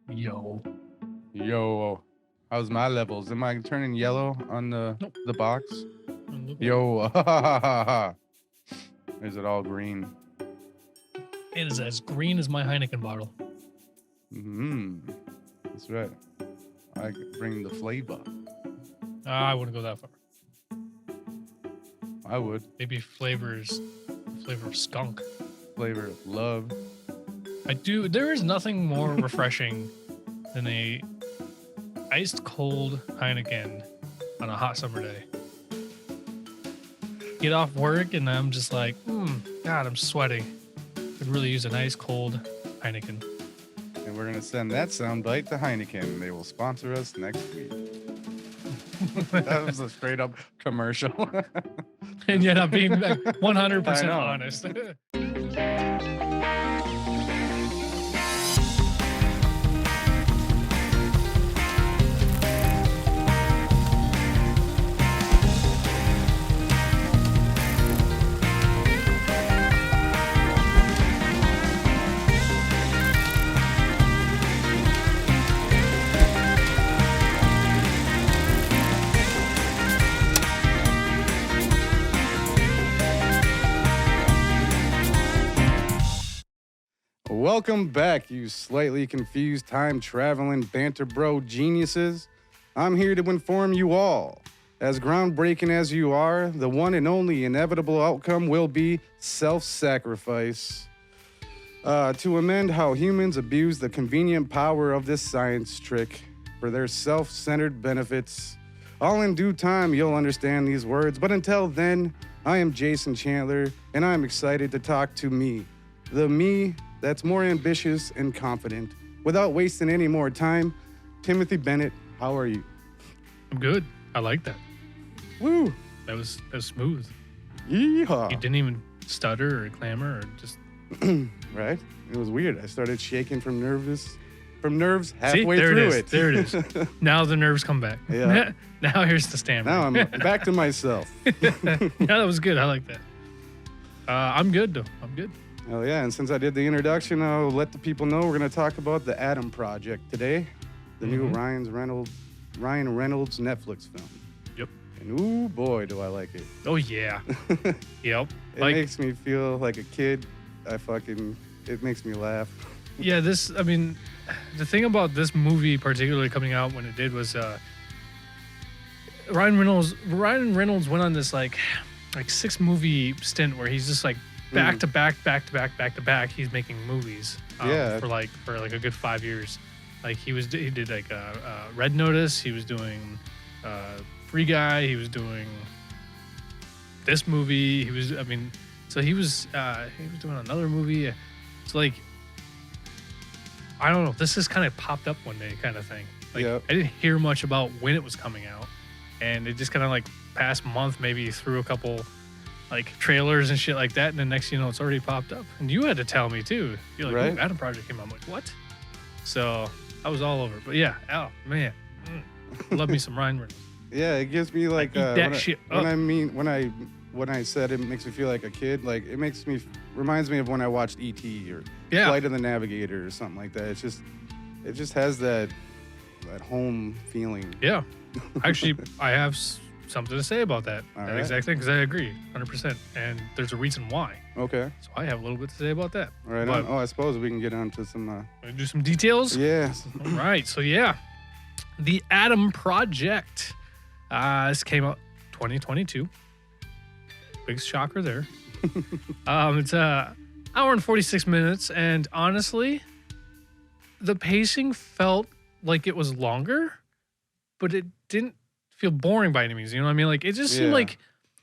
Yo. Yo, how's my levels? Am I turning yellow on Nope. the box? Look like Yo, is it all green? it is as green as my Heineken bottle. That's right. I bring the flavor. I wouldn't go that far. I would. Maybe flavors, flavor of skunk. Flavor of love. I do. There is nothing more refreshing than a iced cold Heineken on a hot summer day. Get off work and I'm just like, God, I'm sweating. Could really use a nice cold Heineken. And we're going to send that soundbite to Heineken. They will sponsor us next week. That was a straight up commercial. And yet I'm being like 100% I know. honest. Welcome back, you slightly confused time-traveling banter bro geniuses. I'm here to inform you all. As groundbreaking as you are, the one and only inevitable outcome will be self-sacrifice. To amend how humans abuse the convenient power of this science trick for their self-centered benefits. All in due time, you'll understand these words, but until then, I am Jason Chandler, and I'm excited to talk to me. The me that's more ambitious and confident. Without wasting any more time, Timothy Bennett, how are you? I'm good. I like that. Woo! That was smooth. Yeehaw! You didn't even stutter or clamor or just Right? It was weird. I started shaking from nerves halfway See, there through it is. There it is. Now the nerves come back. Yeah. Now here's the stammer. Now I'm back to myself. Yeah, that was good. I like that. I'm good though. I'm good. Oh yeah, and since I did the introduction, I'll let the people know we're going to talk about the Adam Project today, the new Ryan Reynolds Netflix film. Yep. And ooh boy, do I like it. Oh yeah. Yep. It makes me feel like a kid. It makes me laugh. Yeah, I mean, the thing about this movie particularly coming out when it did was Ryan Reynolds went on this like 6 movie stint where he's just like back to back. He's making movies. For like a good 5 years. Like he did like Red Notice. He was doing Free Guy. He was doing this movie. He was doing another movie. It's like, I don't know. This just kind of popped up one day, kind of thing. Like I didn't hear much about when it was coming out, and it just kind of like past month maybe threw a couple like trailers and shit like that, and then next you know it's already popped up. And you had to tell me too. You're like, right? "Oh, Adam Project came out." I'm like, what? So I was all over it. But yeah, oh man, love me some Ryan Reynolds. Yeah, it gives me like shit when I said it makes me feel like a kid, like it reminds me of when I watched E.T. or Yeah. Flight of the Navigator or something like that. It just has that home feeling. Yeah, actually, I have something to say about that. All That right. exact thing, because I agree 100%, and there's a reason why. Okay. So I have a little bit to say about that. All right. But I suppose we can get on to some. wanna do some details. Yes. All right. So yeah, the Adam Project. This came out 2022. Big shocker there. It's hour and 46 minutes, and honestly, the pacing felt like it was longer, but it didn't feel boring by any means. You know what I mean? Like it just seemed like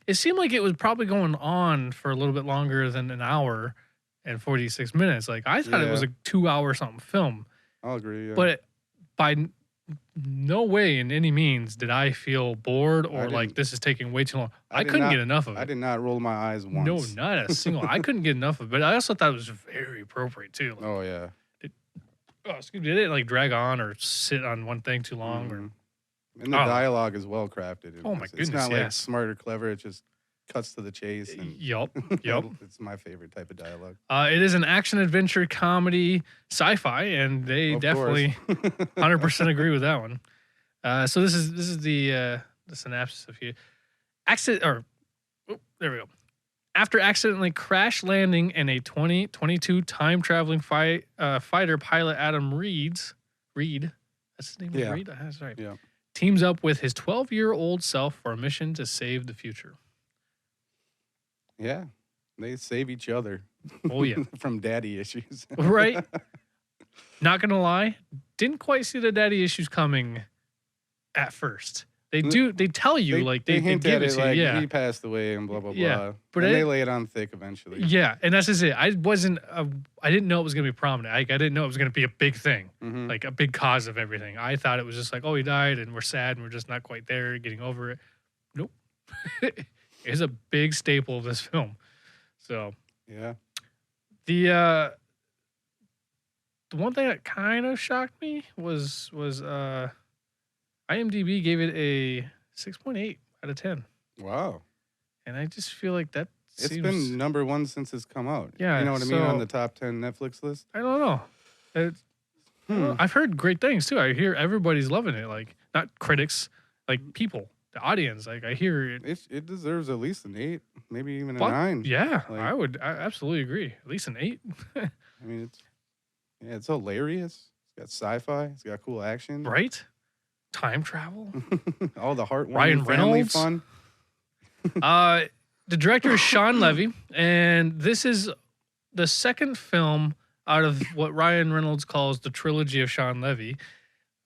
it was probably going on for a little bit longer than an hour and 46 minutes. Like I thought it was a 2-hour something film, I'll agree. Yeah. but by no way in any means did I feel bored or like this is taking way too long. I couldn't get enough of it. I did not roll my eyes once. No, not a single. I couldn't get enough of it, but I also thought it was very appropriate too. Like, Oh yeah. excuse me, did it like drag on or sit on one thing too long? Or And the dialogue is well crafted. Oh my It's goodness, not like yes. smart or clever. It just cuts to the chase. And Yup. It's my favorite type of dialogue. It is an action adventure comedy sci-fi, and they Of definitely course. 100% agree with that one. So this is the synopsis of you. There we go. After accidentally crash landing in a 2022 time traveling fighter, pilot Adam Reed, that's his name. Yeah. Reed. That's right. Yeah. Teams up with his 12-year-old self for a mission to save the future. Yeah. They save each other. Oh yeah, from daddy issues. right. Not gonna lie, didn't quite see the daddy issues coming at first. They do. They tell you they hint give at it to like you. Yeah. he passed away and blah blah Yeah, blah. but And they lay it on thick eventually. Yeah, and that's just it. I didn't know it was gonna be prominent. I didn't know it was gonna be a big thing, Mhm. like a big cause of everything. I thought it was just like, oh, he died, and we're sad, and we're just not quite there, getting over it. Nope, it's a big staple of this film. So Yeah. the one thing that kind of shocked me was IMDb gave it a 6.8 out of 10, Wow. and I just feel like that It's seems. been number one since it's come out. Yeah, You know what I mean? so- On the top 10 Netflix list. I don't know. Hmm. I've heard great things too. I hear everybody's loving it. Like not critics, like people, the audience. Like I hear it. It deserves at least an 8, maybe even a Fuck, 9. Yeah, Like- I absolutely agree. At least an 8. I mean, it's hilarious. It's got sci-fi. It's got cool action. Right? Time travel. All the heartwarming Ryan family Reynolds. fun. The director is Sean Levy, and this is the second film out of what Ryan Reynolds calls the trilogy of Sean Levy.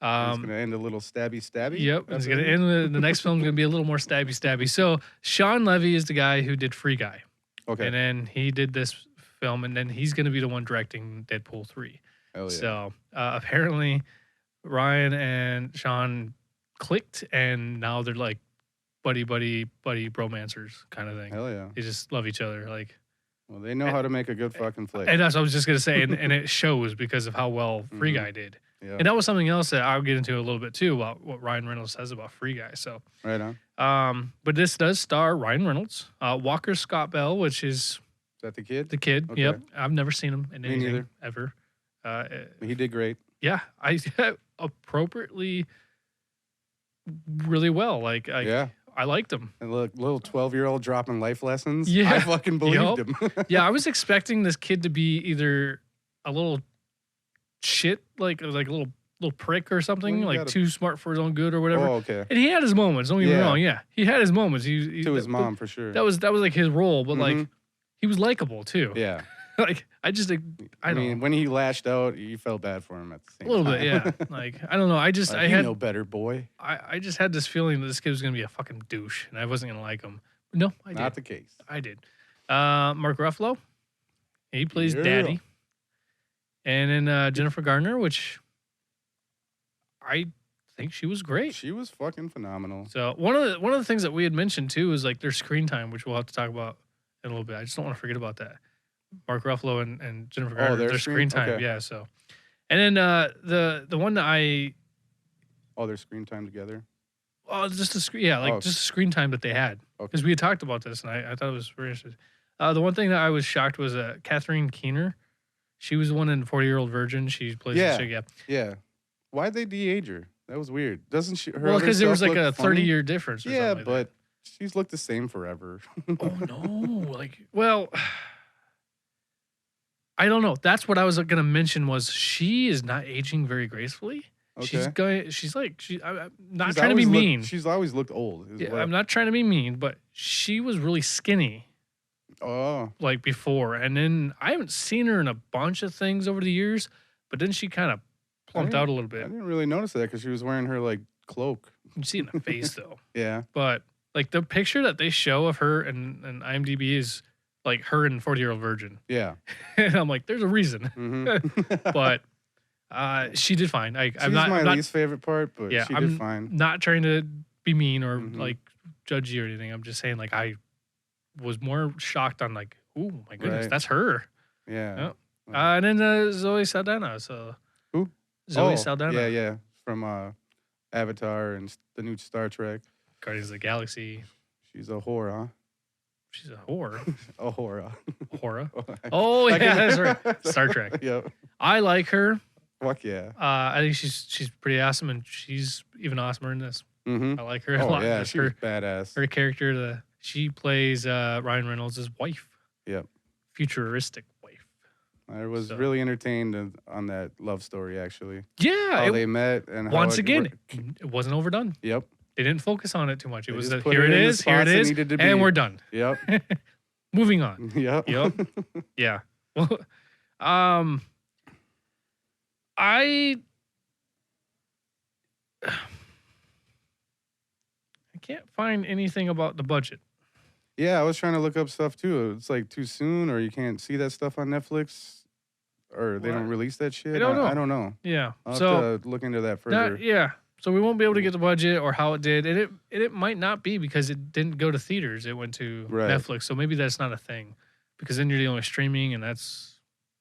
It's going to end a little stabby. Yep, That's it's gonna it? end. The next film's gonna be a little more stabby. So Sean Levy is the guy who did Free Guy, Okay. and then he did this film, and then he's gonna be the one directing Deadpool 3. Hell yeah. So apparently, Ryan and Sean clicked, and now they're like buddy bromancers kind of thing. Hell yeah. They just love each other, like. Well, they know how to make a good fucking flick. And that's what I was just gonna say, and it shows because of how well Free Mhm. Guy did. Yeah. And that was something else that I'll get into a little bit too about what Ryan Reynolds says about Free Guy. So. Right on. But this does star Ryan Reynolds, Walker Scott Bell, which is Is that the kid? the kid. Okay. Yep, I've never seen him in Me anything neither. ever. He did great. Yeah, I appropriately, really well. Like, Yeah. I liked him. And look, little 12-year-old dropping life lessons. Yeah. I fucking believed him. Yeah, I was expecting this kid to be either a little shit, like a little prick or something, Well, you like gotta- too smart for his own good or whatever. Oh, okay. And he had his moments. Don't get me Yeah. wrong. Yeah, he had his moments. He To his mom, for sure. That was like his role, but like Mhm. he was likable too. Yeah. Like I mean, don't. when he lashed out, you felt bad for him at the same A little time. bit, yeah. Like I don't know. I just Like, I you had know better, boy. I just had this feeling that this kid was gonna be a fucking douche, and I wasn't gonna like him. But no, I Not did. the case. I did. Mark Ruffalo, he plays Yeah. Daddy, and then Jennifer Garner, which I think she was great. She was fucking phenomenal. So one of the things that we had mentioned too is like their screen time, which we'll have to talk about in a little bit. I just don't want to forget about that. Mark Ruffalo and Jennifer Garner, their their screen time, okay. yeah. So, and then the one that I All their screen time together. just the screen, yeah, like Oh. just the screen time that they had Okay. because we had talked about this and I thought it was very interesting. The one thing that I was shocked was Catherine Keener. She was the one in 40-Year-Old Virgin. She plays Yeah. the chick, yeah. Yeah. Why'd they de-age her? That was weird. Doesn't she? Her Well, other because there was self like a look funny? 30-year difference. Or Yeah, something like but she's looked the same forever. that. Oh no, like well. I don't know. That's what I was gonna mention. Was she is not aging very gracefully. She's Okay. going. She's like. I'm not She's trying to be always looked- mean. She's always looked old. is Yeah, what- I'm not trying to be mean, but she was really skinny Oh, like before, and then I haven't seen her in a bunch of things over the years. But then she kind of plumped didn't- out a little I bit. didn't really notice that because she was wearing her like cloak. You see it in the face though. Yeah. But like the picture that they show of her and IMDb is like her and 40-Year-Old Virgin, Yeah. and I'm like, there's a reason. Mm-hmm. But she did fine. She's I'm my not least favorite part, but Yeah, she I'm did fine. not trying to be mean or Mhm. like judge you or anything. I'm just saying like I was more shocked on like, oh my goodness, Right. that's her. Yeah. Yep. Wow. And then Zoe Saldana. So Who? Zoe Saldana. Yeah, yeah. From Avatar and the new Star Trek. Guardians of the Galaxy. She's a whore, huh? She's a whore. Ahura. Hora. Oh yeah, that's right. Star Trek. Yep. I like her. Fuck yeah. I think she's pretty awesome, and she's even awesomer in this. Mm-hmm. I like her a Oh lot. yeah, Just she's badass. her character. She plays Ryan Reynolds' wife. Yep. Futuristic wife. I was really entertained on that love story, actually. Yeah. How they met and how once again, it wasn't overdone. Yep. They didn't focus on it too much. It was here it is, and we're done. Yep. Moving on. Yep. Yep. Yeah. Well, I can't find anything about the budget. Yeah, I was trying to look up stuff too. It's like too soon, or you can't see that stuff on Netflix, or they don't release that shit. I don't know. I don't know. Yeah. I'll have to look into that further. Yeah. So we won't be able to get the budget or how it did, and it might not be because it didn't go to theaters. It went to Netflix. So maybe that's not a thing, because then you're dealing with streaming, and that's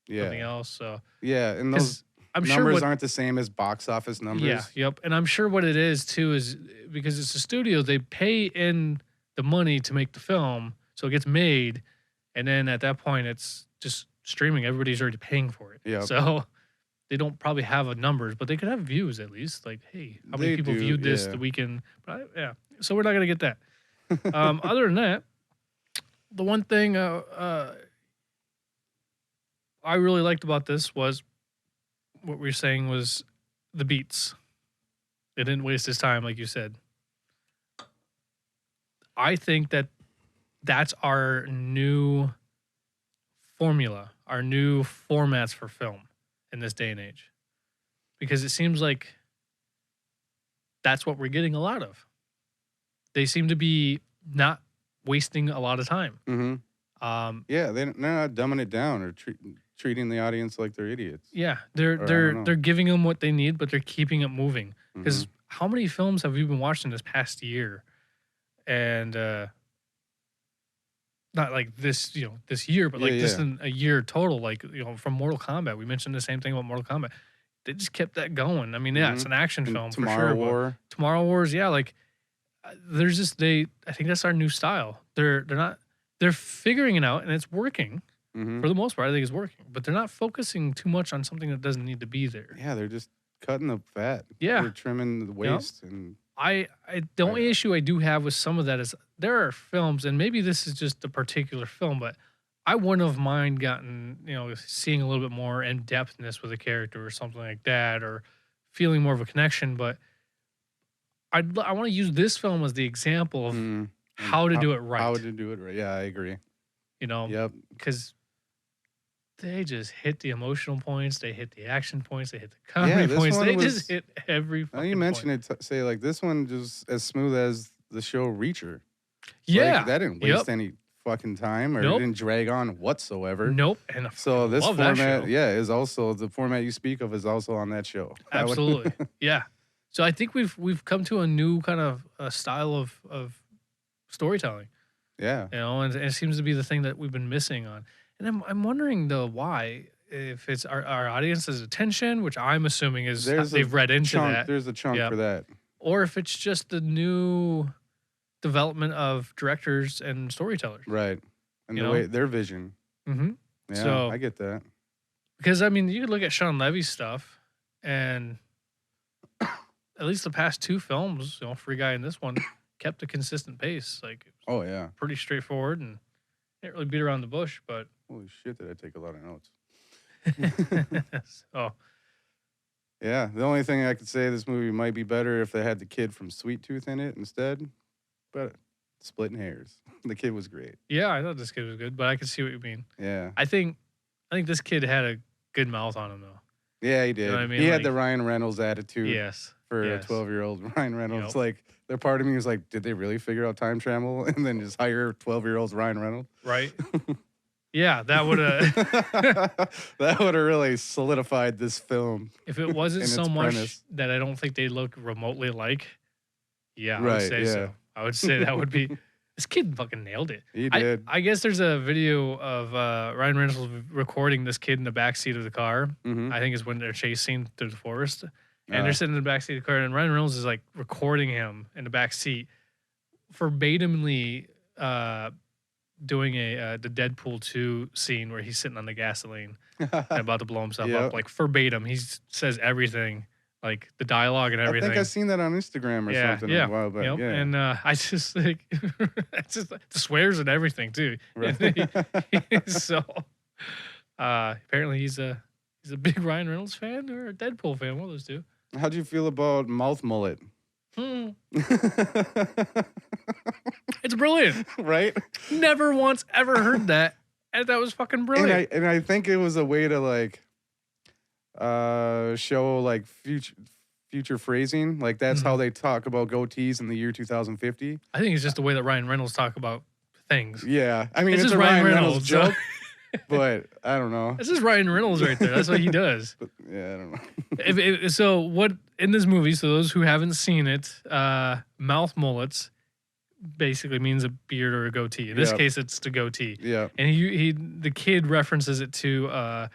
something else. So yeah, and those numbers aren't the same as box office numbers. Yeah. Yep. And I'm sure what it is too is because it's a studio, they pay in the money to make the film, so it gets made, and then at that point it's just streaming. Everybody's already paying for it. Yeah. So they don't probably have a numbers, but they could have views at least. Like, hey, how many people viewed this the weekend? But so we're not gonna get that. Other than that, the one thing I really liked about this was what we were saying was the beats. It didn't waste his time, like you said. I think that's our new formula, our new formats for film in this day and age. Because it seems like that's what we're getting a lot of. They seem to be not wasting a lot of time. Mm-hmm. Yeah, they're not dumbing it down or treating the audience like they're idiots. Yeah, they're giving them what they need, but they're keeping it moving. Because how many films have we been watching this past year? And not like this, this year, but like this in a year total. Like, from Mortal Kombat, we mentioned the same thing about Mortal Kombat. They just kept that going. I mean, it's an action film for sure. Tomorrow Wars, yeah. Like, there's just I think that's our new style. They're figuring it out, and it's working for the most part. I think it's working, but they're not focusing too much on something that doesn't need to be there. Yeah, they're just cutting the fat. Yeah, they're trimming the waste and. The only issue I do have with some of that is there are films, and maybe this is just a particular film, but I wouldn't have mind seeing a little bit more in-depthness with a character or something like that, or feeling more of a connection. But I want to use this film as the example of how to do it right. How to do it right. Yeah, I agree. Yep. Because they just hit the emotional points. They hit the action points. They hit the comedy points. They just hit every fucking point. You mentioned it, say like this one just as smooth as the show Reacher. Yeah. Like, that didn't waste any fucking time or it didn't drag on whatsoever. Nope. And so this format, is also the format you speak of is also on that show. Absolutely. Yeah. So I think we've come to a new kind of style of storytelling. Yeah. And it seems to be the thing that we've been missing on. And I'm wondering though why, if it's our audience's attention, which I'm assuming is they've read into that. There's a chunk for that. Or if it's just the new development of directors and storytellers. Right. And the way their vision. Mm-hmm. Yeah, so, I get that. Because I mean, you could look at Sean Levy's stuff, and at least the past two films, Free Guy and this one, kept a consistent pace. Like, pretty straightforward and didn't really beat around the bush, but. Holy shit, did I take a lot of notes. Oh. Yeah, the only thing I could say this movie might be better if they had the kid from Sweet Tooth in it instead, but splitting hairs. The kid was great. Yeah, I thought this kid was good, but I could see what you mean. Yeah. I think this kid had a good mouth on him, though. Yeah, he did. You know what I mean? He had the Ryan Reynolds attitude. Yes. For a 12-year-old Ryan Reynolds. Yep. Like, the part of me was like, did they really figure out time travel and then just hire 12-year-old Ryan Reynolds? Right. Yeah, that would have really solidified this film. If it wasn't so much that I don't think they look remotely alike. Yeah, I would say so. I would say that would be. This kid fucking nailed it. He did. I guess there's a video of Ryan Reynolds recording this kid in the backseat of the car. Mm-hmm. I think is when they're chasing through the forest. And they're sitting in the backseat of the car, and Ryan Reynolds is like recording him in the backseat, verbatimly doing the Deadpool 2 scene where he's sitting on the gasoline and about to blow himself up, like verbatim. He says everything, like the dialogue and everything. I think I seen that on Instagram or something a while back. Yep. Yeah. And I just like, it's just the swears and everything too. Right. So apparently he's a big Ryan Reynolds fan or a Deadpool fan, one of those two. How'd you feel about mouth mullet? It's brilliant. Right? Never once ever heard that. And that was fucking brilliant. And I think it was a way to like show like future phrasing. Like that's how they talk about goatees in the year 2050. I think it's just the way that Ryan Reynolds talk about things. Yeah. I mean, it's just a Ryan Reynolds Reynolds joke, but I don't know. This is Ryan Reynolds right there. That's what he does. But, yeah, I don't know. So what in this movie, so those who haven't seen it, mouth mullets basically means a beard or a goatee. In this case, it's the goatee. Yeah. And the kid references it to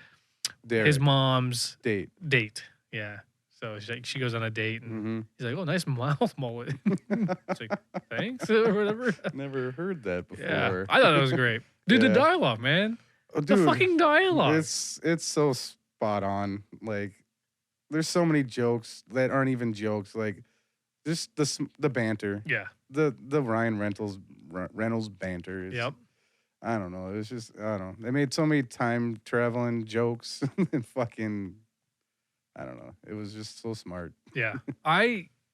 his mom's date. Yeah. So she goes on a date and he's like, "Oh, nice mouth mullet." It's like, "Thanks," or whatever. Never heard that before. Yeah, I thought that was great. Dude, the dialogue, man. Oh, dude, the fucking dialogue. It's so spot on. Like, there's so many jokes that aren't even jokes. Like, just the banter. Yeah. The Ryan Reynolds banter. Is, I don't know. It's just, I don't know. They made so many time traveling jokes and fucking, I don't know. It was just so smart. Yeah.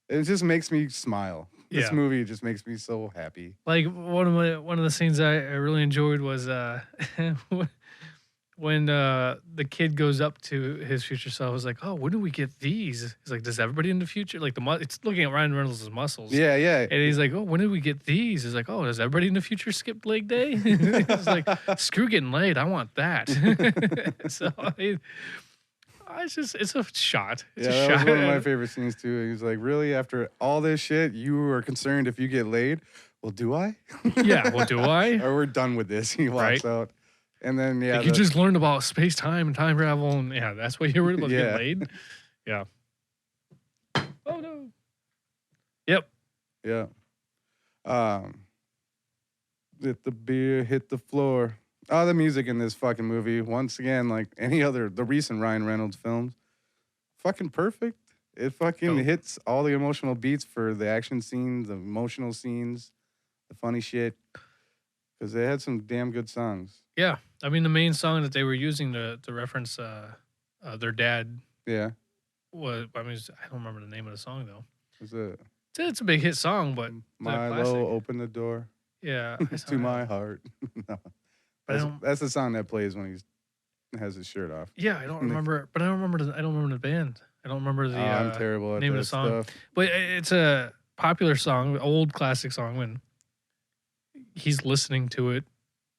It just makes me smile. This Yeah. movie just makes me so happy. Like one of the scenes I really enjoyed was when the kid goes up to his future self. Was like, "Oh, when do we get these?" He's like, "Does everybody in the future like it's looking at Ryan Reynolds' muscles?" Yeah, yeah. And he's like, "Oh, when do we get these?" He's like, "Oh, does everybody in the future skip leg day?" He's like, "Screw getting laid. I want that." So it's a shot. It's a that shot. was one of my favorite scenes too. He's like, "Really? After all this shit, you are concerned if you get laid? Well, do I?" Yeah. Well, do I? Or we're done with this. He walks out, and then like you just learned about space time and time travel, and that's what you're worried about getting laid. Yeah. Oh no. Yep. Yeah. Let the beer hit the floor. Oh, the music in this fucking movie, once again, like the recent Ryan Reynolds films, fucking perfect. It fucking hits all the emotional beats for the action scenes, the emotional scenes, the funny shit. Because they had some damn good songs. Yeah. I mean, the main song that they were using to reference their dad. Yeah. I don't remember the name of the song, though. It's a big hit song, but Milo, open the door. Yeah. To my heart. No. That's the song that plays when he has his shirt off. Yeah, I don't remember, but I don't remember the band. I don't remember the I'm terrible at name of the song. Stuff. But it's a popular song, old classic song. When he's listening to it,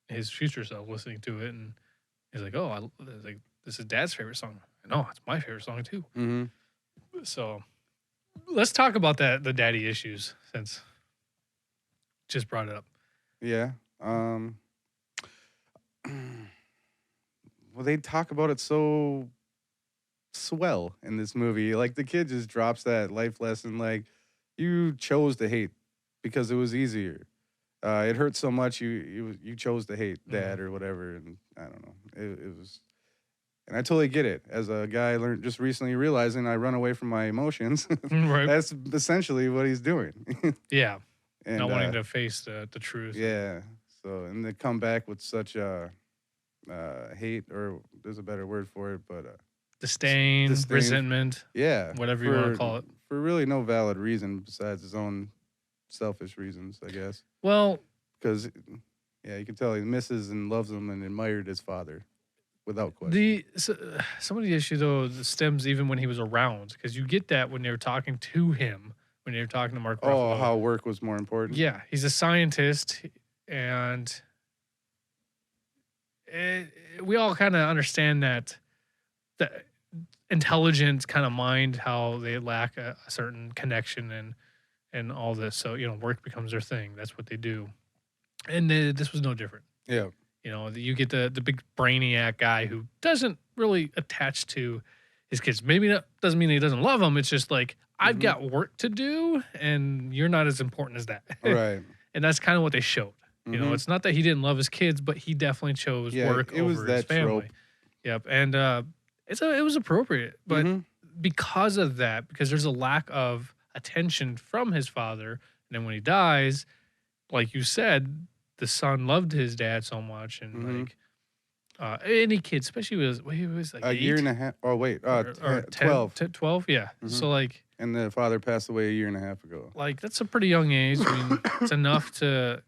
his future self listening to it, and he's like, "Oh, this is Dad's favorite song." No, it's my favorite song too. Mm-hmm. So let's talk about the daddy issues since just brought it up. Yeah. Well, they talk about it so swell in this movie. Like, the kid just drops that life lesson. Like, you chose to hate because it was easier. It hurt so much you chose to hate Dad or whatever. And I don't know. It was, and I totally get it. As a guy I learned just recently, realizing I run away from my emotions. Right. That's essentially what he's doing. Yeah. And, not wanting to face the truth. Yeah. So, and they come back with such hate, or there's a better word for it, but disdain, resentment, whatever you want to call it, for really no valid reason besides his own selfish reasons, I guess. Well, because you can tell he misses and loves him and admired his father without question. Some of the issue though stems even when he was around, because you get that when they were talking to him, when they were talking to Mark Ruffalo. Oh, how work was more important. Yeah, he's a scientist, and we all kind of understand that the intelligent kind of mind, how they lack a certain connection and all this. So, work becomes their thing. That's what they do. And this was no different. Yeah. You get the big brainiac guy who doesn't really attach to his kids. Maybe that doesn't mean he doesn't love them. It's just like, I've got work to do, and you're not as important as that. Right. And that's kind of what they showed. You know, it's not that he didn't love his kids, but he definitely chose work it was over his that family. trope. Yep, and it was appropriate, but because of that, because there's a lack of attention from his father, and then when he dies, like you said, the son loved his dad so much, and like any kid, especially he was like a 8? year and a half. Oh wait, or 12. 12, yeah. So like, And the father passed away a year and a half ago. like that's a pretty young age. I mean, it's enough for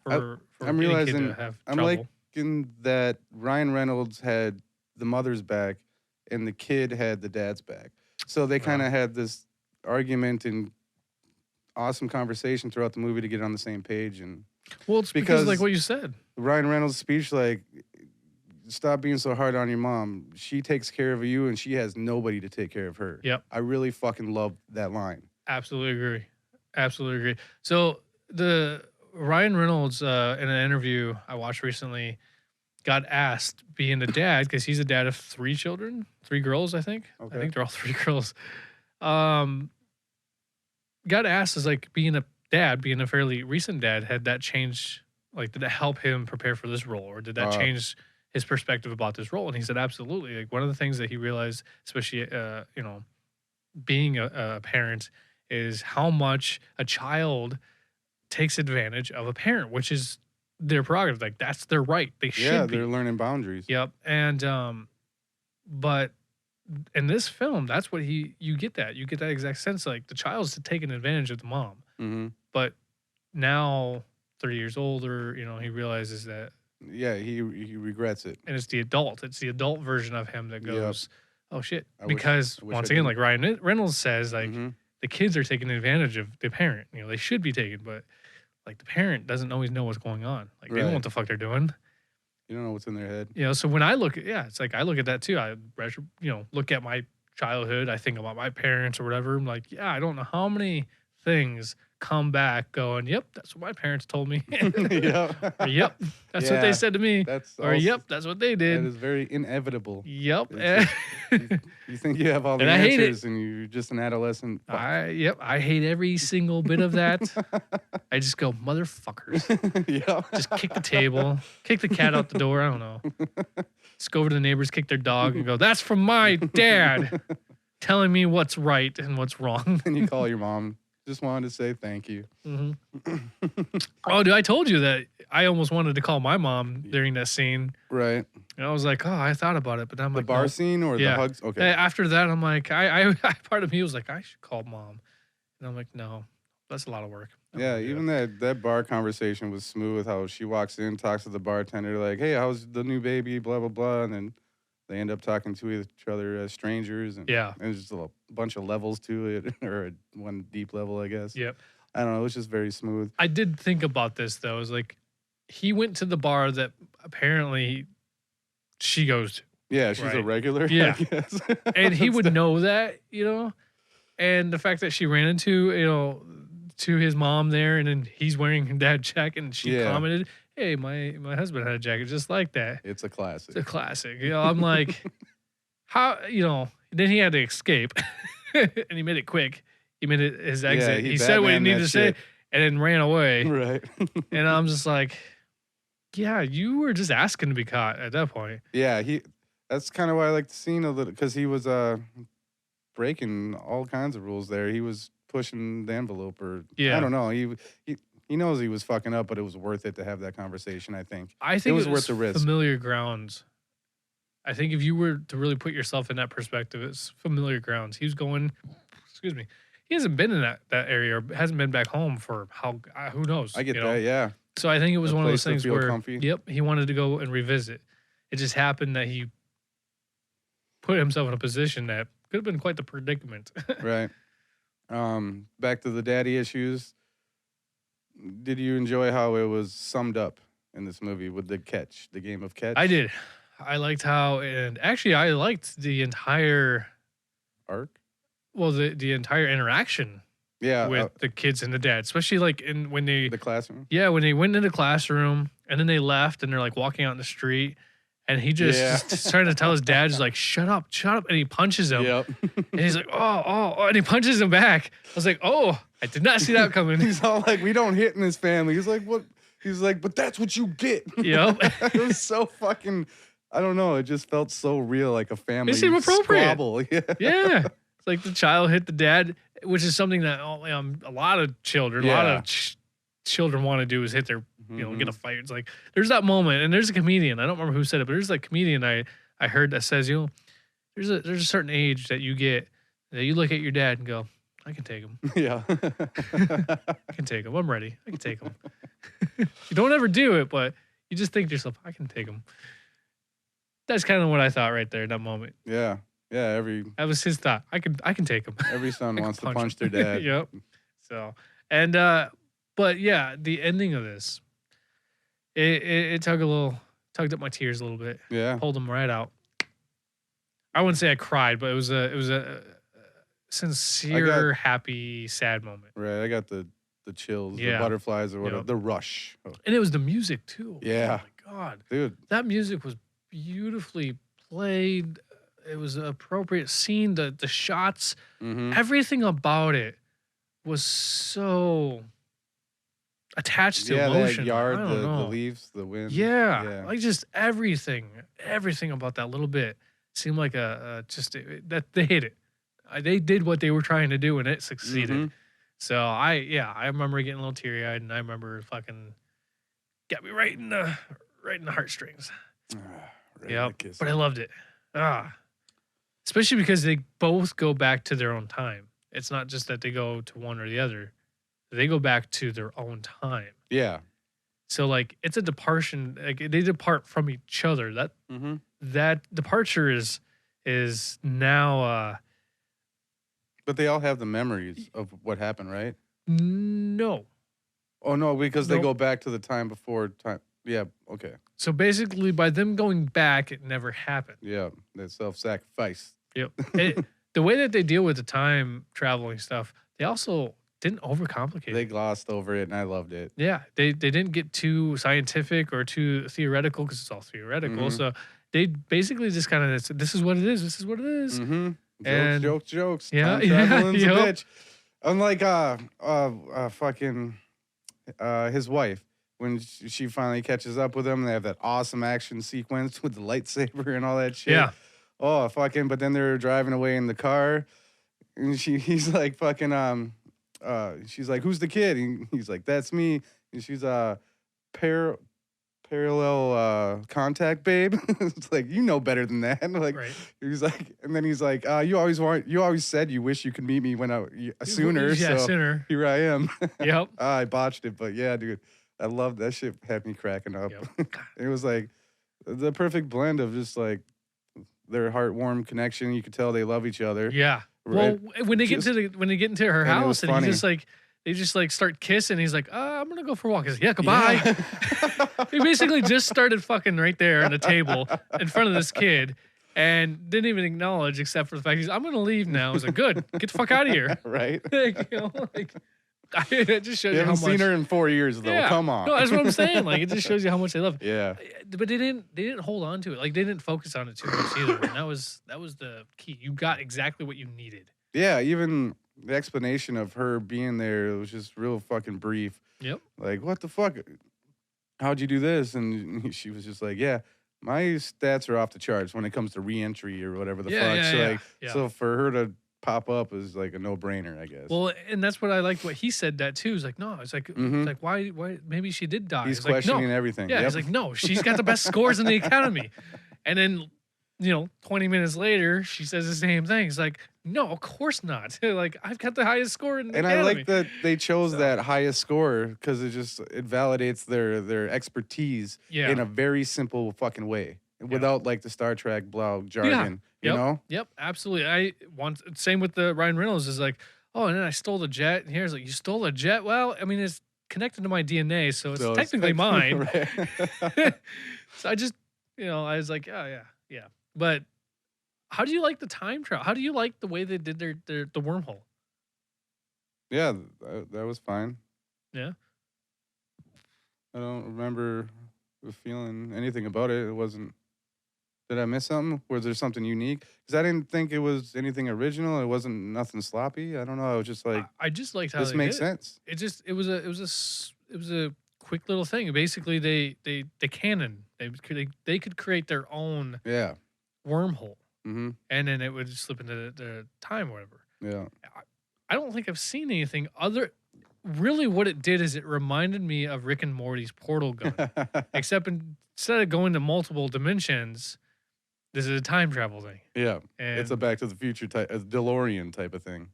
I'm any realizing kid to have I'm trouble. liking that Ryan Reynolds had the mother's back and the kid had the dad's back. So they kind of had this argument and awesome conversation throughout the movie to get on the same page. And Well, it's because like what you said. Ryan Reynolds' speech, like, stop being so hard on your mom. She takes care of you and she has nobody to take care of her. Yep. I really fucking love that line. Absolutely agree. Absolutely agree. So the Ryan Reynolds in an interview I watched recently got asked, being a dad, because he's a dad of 3 children, 3 girls, I think. Okay. I think they're all 3 girls. Got asked as like being a dad, being a fairly recent dad, had that changed? Like, did that help him prepare for this role, or did that change his perspective about this role? And he said, absolutely. Like, one of the things that he realized, especially, you know, being a parent, is how much a child takes advantage of a parent, which is their prerogative. Like, that's their right. They should be. They're learning boundaries. Yep. And but in this film, that's what you get that exact sense. Like, the child's taking advantage of the mom, but now 30 years older, you know, he realizes that. Yeah, he regrets it, and it's the adult version of him that goes, oh shit, I because wish once I again, didn't. like Ryan Reynolds says, like the kids are taking advantage of the parent. You know, they should be taken, but like the parent doesn't always know what's going on. Like, they don't know what the fuck they're doing. You don't know what's in their head. You know, so when I look at, it's like I look at that too. I, you know, look at my childhood. I think about my parents or whatever. I'm like, yeah, I don't know how many things come back going, yep, that's what my parents told me. Or, yep, that's what they said to me. Yep, that's what they did. That is very inevitable. Yep. You think you have all the And I hate answers and you're just an adolescent. I hate every single bit of that. I just go, motherfuckers. Just kick the table, kick the cat out the door. I don't know. Just go over to the neighbors, kick their dog, and go, that's from my dad telling me what's right and what's wrong. And you call your mom. Just wanted to say thank you. Oh, dude, I told you that I almost wanted to call my mom during that scene. Right. And I was like, oh, I thought about it, but I'm like, the bar no. scene or the hugs? Okay. After that, I'm like, I part of me was like, I should call mom. And I'm like, no, that's a lot of work. Yeah, even that bar conversation was smooth. How she walks in, talks to the bartender, like, hey, how's the new baby, blah, blah, blah. And then they end up talking to each other as strangers. And there's just a bunch of levels to it, or one deep level, I guess. Yep. I don't know. It was just very smooth. I did think about this, though. It was like, he went to the bar that apparently she goes to. Yeah, she's a regular. Yeah. I guess. And he would know that, you know? And the fact that she ran into, you know, to his mom there, and then he's wearing her dad's jacket, and she commented, hey, my husband had a jacket just like that. It's a classic. It's a classic. You know, I'm like, how, you know, then he had to escape, and he made it quick. He made it his exit. He said what he needed to say, and then ran away. Right. And I'm just like, yeah, you were just asking to be caught at that point. Yeah, that's kind of why I like the scene a little, because he was breaking all kinds of rules there. He was pushing the envelope, or I don't know. He knows he was fucking up, but it was worth it to have that conversation, I think. I think it was worth the risk. Familiar grounds. I think if you were to really put yourself in that perspective, it's familiar grounds. He was going, excuse me, he hasn't been in that area, or hasn't been back home for who knows? I get that, yeah. So I think it was one of those things where, comfy. He wanted to go and revisit. It just happened that he put himself in a position that could have been quite the predicament. Right. Back to the daddy issues. Did you enjoy how it was summed up in this movie with the game of catch? I did. I liked how, and actually I liked the entire arc. Well, the entire interaction. Yeah, with the kids and the dad, especially like when the classroom. Yeah, when they went into the classroom and then they left and they're like walking out in the street, and he just trying to tell his dad, just like, shut up, and he punches him. Yep. And he's like, oh, and he punches him back. I was like, oh, I did not see that coming. He's all like, we don't hit in this family. He's like, what? He's like, but that's what you get. Yep. It was so fucking, I don't know. It just felt so real, like a family It seemed appropriate. squabble. Yeah. Yeah. It's like the child hit the dad, which is something that a lot of children, a lot of children want to do is hit their, get a fight. It's like, there's that moment, and there's a comedian. I don't remember who said it, but there's that comedian I heard that says, there's a certain age that you get that you look at your dad and go, I can take him. Yeah. I can take him. I'm ready. I can take him. You don't ever do it, but you just think to yourself, I can take him. That's kind of what I thought right there in that moment. Yeah. Yeah. That was his thought. I can take him. Every son wants to punch him. their dad. Yep. So, and but yeah, the ending of this, it tugged up my tears a little bit. Yeah. Pulled them right out. I wouldn't say I cried, but it was a sincere, happy, sad moment. Right. I got the chills, the butterflies or whatever, the rush. And it was the music too. Yeah. Oh my God. Dude. That music was beautifully played. It was an appropriate scene. The shots, everything about it was so attached to emotion. That yard, the leaves, the wind. Yeah. Like just everything about that little bit seemed like that they hit it. They did what they were trying to do, and it succeeded. So I remember getting a little teary eyed, and I remember fucking got me right in the heartstrings. Yeah, but I loved it. Especially because they both go back to their own time. It's not just that they go to one or the other; they go back to their own time. Yeah. So like it's a departure. Like they depart from each other. That departure is now. But they all have the memories of what happened, right? No. Oh, no, because they go back to the time before time. Yeah, okay. So basically, by them going back, it never happened. Yeah, that self-sacrifice. Yep. The way that they deal with the time traveling stuff, they also didn't overcomplicate it. They glossed over it, and I loved it. Yeah, they didn't get too scientific or too theoretical because it's all theoretical. So they basically just kind of, this is what it is. This is what it is. Jokes. Yeah, Time traveling's a bitch. Unlike fucking his wife, when she finally catches up with him, they have that awesome action sequence with the lightsaber and all that shit. Yeah. Oh fucking! But then they're driving away in the car, and he's like fucking she's like, "Who's the kid?" And he's like, "That's me." And she's parallel contact, babe. It's like, you know better than that. Like, he's like, and then he's like, you always said you wish you could meet me when sooner. Yeah, so sooner. Here I am. Yep. I botched it, but yeah, dude, I love that shit. Had me cracking up. Yep. It was like the perfect blend of just like their heartwarm connection. You could tell they love each other. Yeah. Right? Well, when they get into her house and they just like start kissing. He's like, I'm going to go for a walk. He's like, yeah, goodbye. Yeah. He basically just started fucking right there on the table in front of this kid and didn't even acknowledge except for the fact I'm going to leave now. I was like, good, get the fuck out of here. Right. It just shows you how much. You haven't seen her in 4 years though. Yeah. Come on. No, that's what I'm saying. Like, it just shows you how much they love it. Yeah. But they didn't hold on to it. Like, they didn't focus on it too much either. And that was the key. You got exactly what you needed. Yeah, even the explanation of her being there, it was just real fucking brief. Yep. Like, what the fuck? How'd you do this? And she was just like, yeah, my stats are off the charts when it comes to re-entry or whatever the fuck. So for her to pop up is like a no-brainer, I guess. Well, and that's what I liked what he said that too. It's like, no, it's like, why maybe she did die. He's questioning like, no. everything. Yeah, he's like, no, she's got the best scores in the academy. And then 20 minutes later, she says the same thing. It's like, no, of course not. Like, I've got the highest score in the academy. I like that they chose that highest score because it validates their expertise in a very simple fucking way without like the Star Trek blog jargon. You know? Yep, absolutely. Same with the Ryan Reynolds is like, oh, and then I stole the jet. And here's like, you stole a jet? Well, I mean, it's connected to my DNA, so it's technically mine. So I just, I was like, oh, yeah. But how do you like the time travel? How do you like the way they did the wormhole? Yeah, that was fine. Yeah. I don't remember feeling anything about it. It wasn't. Did I miss something? Was there something unique? Because I didn't think it was anything original. It wasn't nothing sloppy. I don't know. I was just like, I just liked how this makes sense. It was a quick little thing. Basically, they canon. They could create their own Yeah. wormhole, Mm-hmm. and then it would slip into the time or whatever. Yeah. I don't think I've seen anything other. Really, what it did is it reminded me of Rick and Morty's portal gun, except instead of going to multiple dimensions, this is a time travel thing. Yeah. And It's a Back to the Future type, a DeLorean type of thing.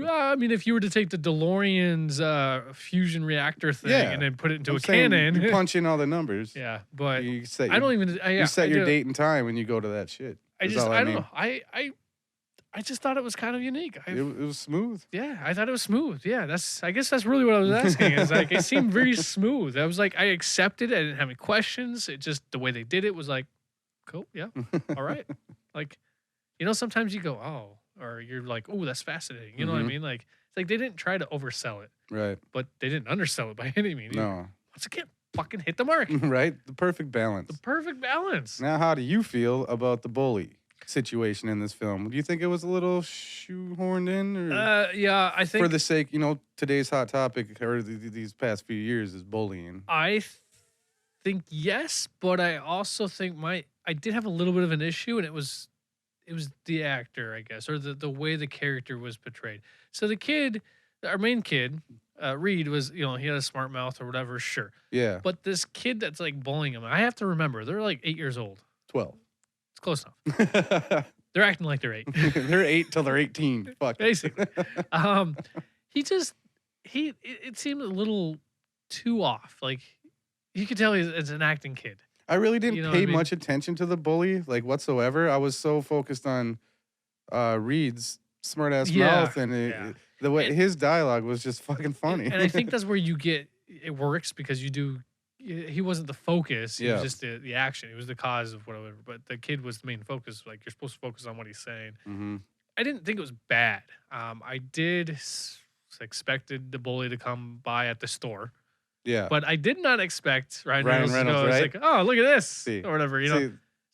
I mean, if you were to take the DeLorean's fusion reactor thing and then put it into a cannon, you punch in all the numbers. Yeah, but You set I don't even. you set your date and time when you go to that shit. I don't know. I just thought it was kind of unique. It was smooth. Yeah, I thought it was smooth. Yeah, I guess that's really what I was asking. Is like it seemed very smooth. I was like, I accepted it. I didn't have any questions. It just the way they did it was like, cool. Yeah, all right. Like, sometimes you go, oh, or you're like, oh, that's fascinating. You know what I mean? Like, it's like they didn't try to oversell it, right? But they didn't undersell it by any means. No. Once again, fucking hit the mark. Right, the perfect balance. The perfect balance. Now, how do you feel about the bully situation in this film? Do you think it was a little shoehorned in? Or yeah, I think for the sake, today's hot topic or these past few years is bullying. I think yes, but I also think I did have a little bit of an issue, and it was the actor, I guess, or the way the character was portrayed. So the kid, our main kid, Reed was, he had a smart mouth or whatever, sure. Yeah. But this kid that's like bullying him, I have to remember, they're like 8 years old. 12. It's close enough. They're acting like they're 8. They're 8 till they're 18. Fuck. Basically. It seemed a little too off. Like, you could tell he's an acting kid. I really didn't pay much attention to the bully, like, whatsoever. I was so focused on Reed's smart-ass mouth, and the way his dialogue was just fucking funny. And I think that's where it works, because he wasn't the focus. He was just the action. He was the cause of whatever. But the kid was the main focus. Like, you're supposed to focus on what he's saying. Mm-hmm. I didn't think it was bad. I did expected the bully to come by at the store. Yeah. But I did not expect Ryan Reynolds to go, right? it's like, oh, look at this, or whatever. It's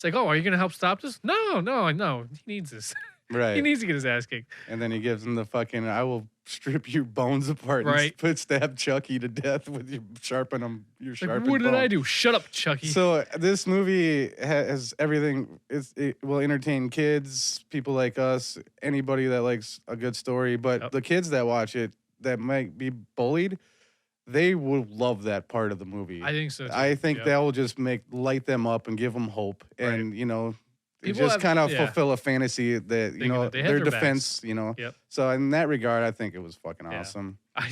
like, oh, are you going to help stop this? No. He needs this. Right. He needs to get his ass kicked. And then he gives him the fucking, I will strip your bones apart and stab Chucky to death with your sharpened Like, what did I do? Shut up, Chucky. So this movie has everything. It will entertain kids, people like us, anybody that likes a good story. But the kids that watch it that might be bullied, they will love that part of the movie. I think so too. I think that will just light them up and give them hope. And, just kind of fulfill a fantasy that, their defense, Yep. So in that regard, I think it was fucking awesome. I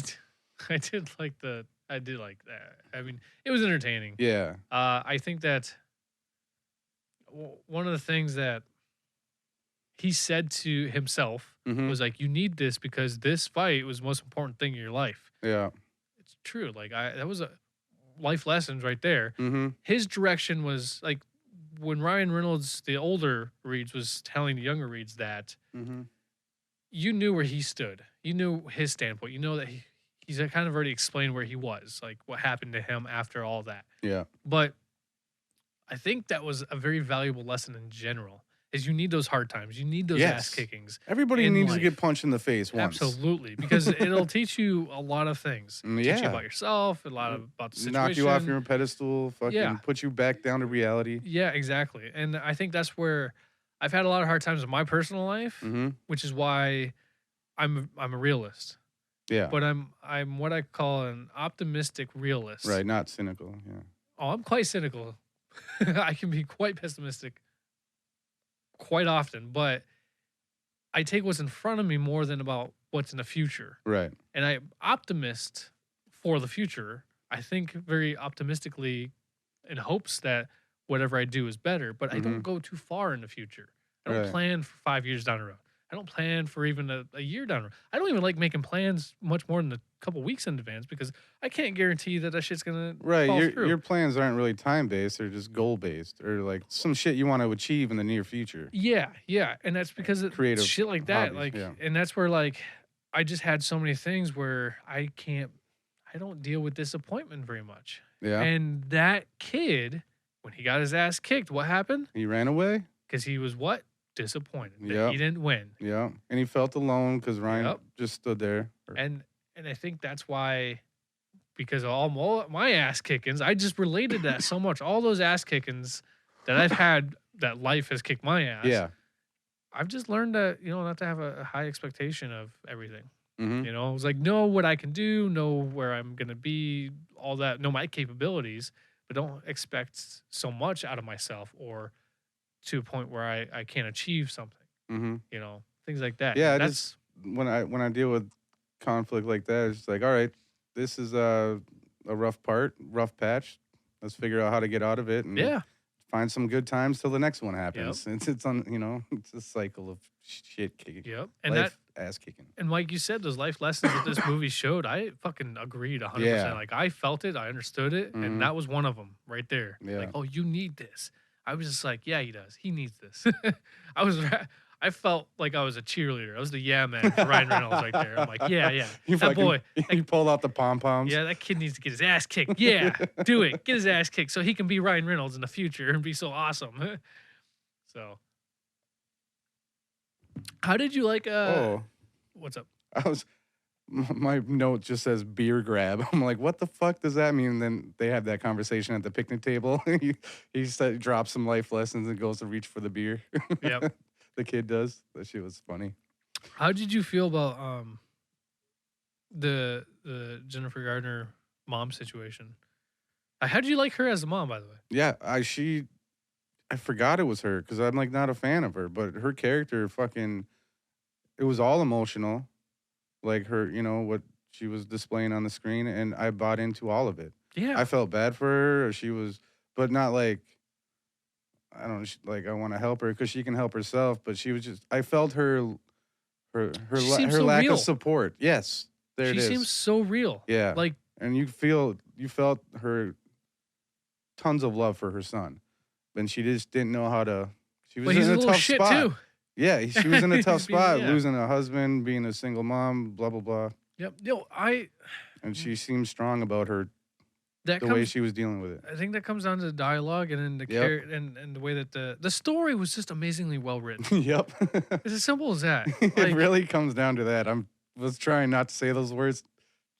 did like that. I mean, it was entertaining. Yeah. I think that one of the things that he said to himself was like, you need this because this fight was the most important thing in your life. Yeah. It's true. Like, that was a life lessons right there. Mm-hmm. His direction was like, when Ryan Reynolds, the older Reeds, was telling the younger Reeds that, you knew where he stood. You knew his standpoint. You know that he's kind of already explained where he was, like what happened to him after all that. Yeah. But I think that was a very valuable lesson in general, is you need those hard times. You need those ass kickings. Everybody needs to get punched in the face once. Absolutely. Because it'll teach you a lot of things. Teach you about yourself, a lot about the situation. Knock you off your pedestal, fucking put you back down to reality. Yeah, exactly. And I think that's where I've had a lot of hard times in my personal life, which is why I'm a realist. Yeah. But I'm what I call an optimistic realist. Right, not cynical. Yeah. Oh, I'm quite cynical. I can be quite pessimistic quite often, but I take what's in front of me more than about what's in the future. Right. And I'm optimist for the future. I think very optimistically in hopes that whatever I do is better, but I don't go too far in the future. I don't plan for 5 years down the road. I don't plan for even a year down the road. I don't even like making plans much more than a couple weeks in advance, because I can't guarantee that shit's going to fall through. Your plans aren't really time-based. They're just goal-based, or like some shit you want to achieve in the near future. Yeah. And that's because of creative shit like that. Hobbies, and that's where, like, I just had so many things where I don't deal with disappointment very much. Yeah. And that kid, when he got his ass kicked, what happened? He ran away? Because he was what? Disappointed that he didn't win. Yeah. And he felt alone because Ryan just stood there. And I think that's why because of all my ass kickings. I just related that so much. All those ass kickings that I've had, that life has kicked my ass. Yeah. I've just learned that, not to have a high expectation of everything. Mm-hmm. It was like, know what I can do, know where I'm going to be, all that, know my capabilities, but don't expect so much out of myself or to a point where I can't achieve something, Mm-hmm. Things like that. Yeah, That's when I deal with conflict like that, it's like, all right, this is a rough rough patch. Let's figure out how to get out of it and yeah. find some good times till the next one happens. It's it's a cycle of shit kicking. Yep. And Life ass kicking. and like you said, those life lessons that this movie showed, I fucking agreed 100%. Yeah. Like I felt it, I understood it, Mhm. and that was one of them right there. Yeah. Like, oh, you need this. I was just like, yeah, he does. He needs this. I felt like I was a cheerleader. I was the yeah man for Ryan Reynolds right there. I'm like, yeah. You That boy, you pulled out the pom poms. yeah, that kid needs to get his ass kicked. Yeah, do it. Get his ass kicked so he can be Ryan Reynolds in the future and be so awesome. So, how did you like? What's up? My note just says beer grab. I'm like, what the fuck does that mean? And then they have that conversation at the picnic table. he drops some life lessons and goes to reach for the beer. Yep. The kid does. That shit was funny. How did you feel about the Jennifer Gardner mom situation? How did you like her as a mom, by the way? Yeah, I forgot it was her because I'm like not a fan of her, but her character it was all emotional, like her, what she was displaying on the screen, and I bought into all of it. Yeah. I felt bad for her, but not like, I don't like I want to help her because she can help herself, but she was just, I felt her seems so lack real. of support. Yes, there it is. She seems so real. Yeah, Like, and you felt her tons of love for her son, and she just didn't know how to. She was but he's in a a little tough shit spot. too. Yeah, she was in a tough He's being- spot, yeah. losing a husband, being a single mom, blah blah blah. Yep. And she seemed strong about That the way she was dealing with it. I think that comes down to the dialogue and then the and the way that the story was just amazingly well written. Yep. It's as simple as that. It Like, really comes down to that. Was trying not to say those words,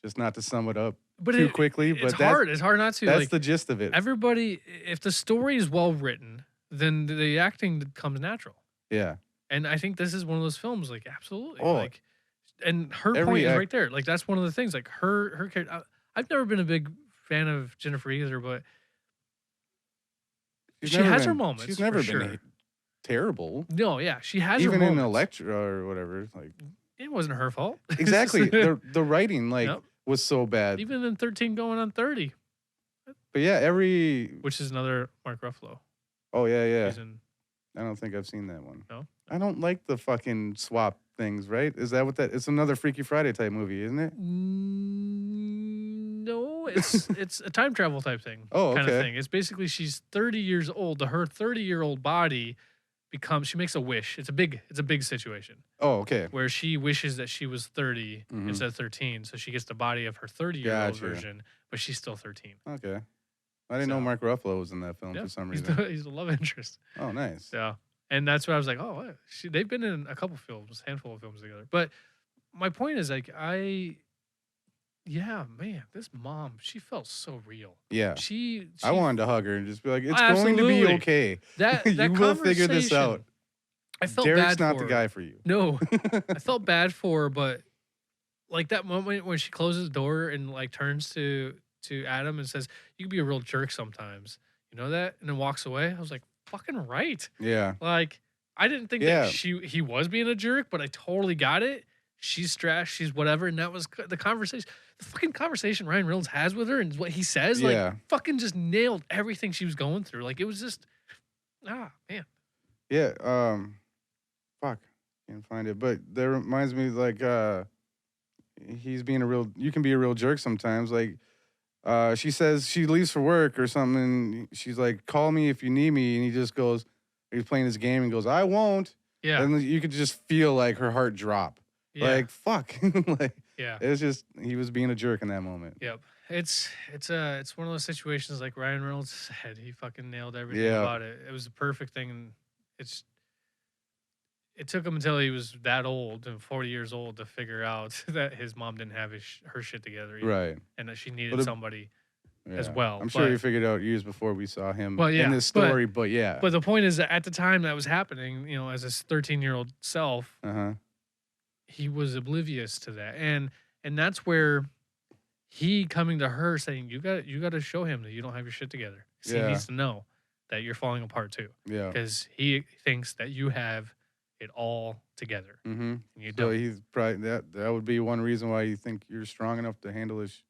just not to sum it up too quickly. But it's hard. It's hard not to. That's Like, the gist of it. everybody, if the story is well written, then the acting comes natural. Yeah. And I think this is one of those films, like, absolutely. Oh. Like, and her Every point is act- right there. Like, that's one of the things. Like, her character. I've never been a big fan of Jennifer either, but she never has her been- moments. She's never for been sure. terrible. No, yeah, she has Even her in moments. Electra or whatever. Like It wasn't her fault. exactly. the writing Yep. was so bad. Even in 13 going on 30, But yeah, which is another Mark Ruffalo. Oh yeah. He's in- I don't think I've seen that one. No? I don't like the fucking swap things, right? Is that what that? It's another Freaky Friday type movie, isn't it? No, it's a time travel type thing. Oh, Kind of okay. thing. It's basically she's 30 years old. Her 30-year-old body she makes a wish. It's a big situation Oh, okay. where she wishes that she was 30 Mhm. instead of 13. So she gets the body of her 30-year-old Gotcha. version, but she's still 13. Okay. I didn't know So- Mark Ruffalo was in that film Yeah, for some he's reason. he's the love interest. Oh, nice. So, and that's what I was like, oh, what? They've been in a couple films, handful of films together. But my point is, like, yeah, man, this mom, she felt so real. Yeah. She I wanted to hug her and just be like, it's Absolutely. going to be okay. that You will figure this conversation, out. I felt Derek's bad not for the her. guy for you. No, I felt bad for her, but like that moment when she closes the door and like turns to Adam and says, "You can be a real jerk sometimes," you know that, and then walks away. I was like, "Fucking right." Yeah. Like, I didn't think Yeah. that he was being a jerk, but I totally got it. She's trash. She's whatever, and that was the conversation. The fucking conversation Ryan Reynolds has with her and what he says, like, Yeah. fucking just nailed everything she was going through. Like, it was just, man. Yeah. Fuck. Can't find it. But that reminds me, like, you can be a real jerk sometimes. Like, she says she leaves for work or something, and she's like, call me if you need me. And he just goes, he's playing his game and goes, I won't. Yeah, And you could just feel like her heart drop. yeah, Like, fuck. Like, yeah. it was just, he was being a jerk in that moment. Yep. It's one of those situations like Ryan Reynolds said. He fucking nailed everything Yeah. about it. It was the perfect thing, and it took him until he was that old and 40 years old to figure out that his mom didn't have her shit together, Right. and that she But needed somebody as yeah. well. I'm sure he figured out years before we saw him Well, in yeah, this story, but yeah. But the point is that at the time that was happening, as his 13-year-old self, Uh-huh. he was oblivious to that, and that's where he coming to her saying, "You got to show him that you don't have your shit together. 'Cause he Yeah. needs to know that you're falling apart too, Yeah. because he thinks that you have it all together, Mm-hmm. and you So don't." he's probably that would be one reason why you think you're strong enough to handle this.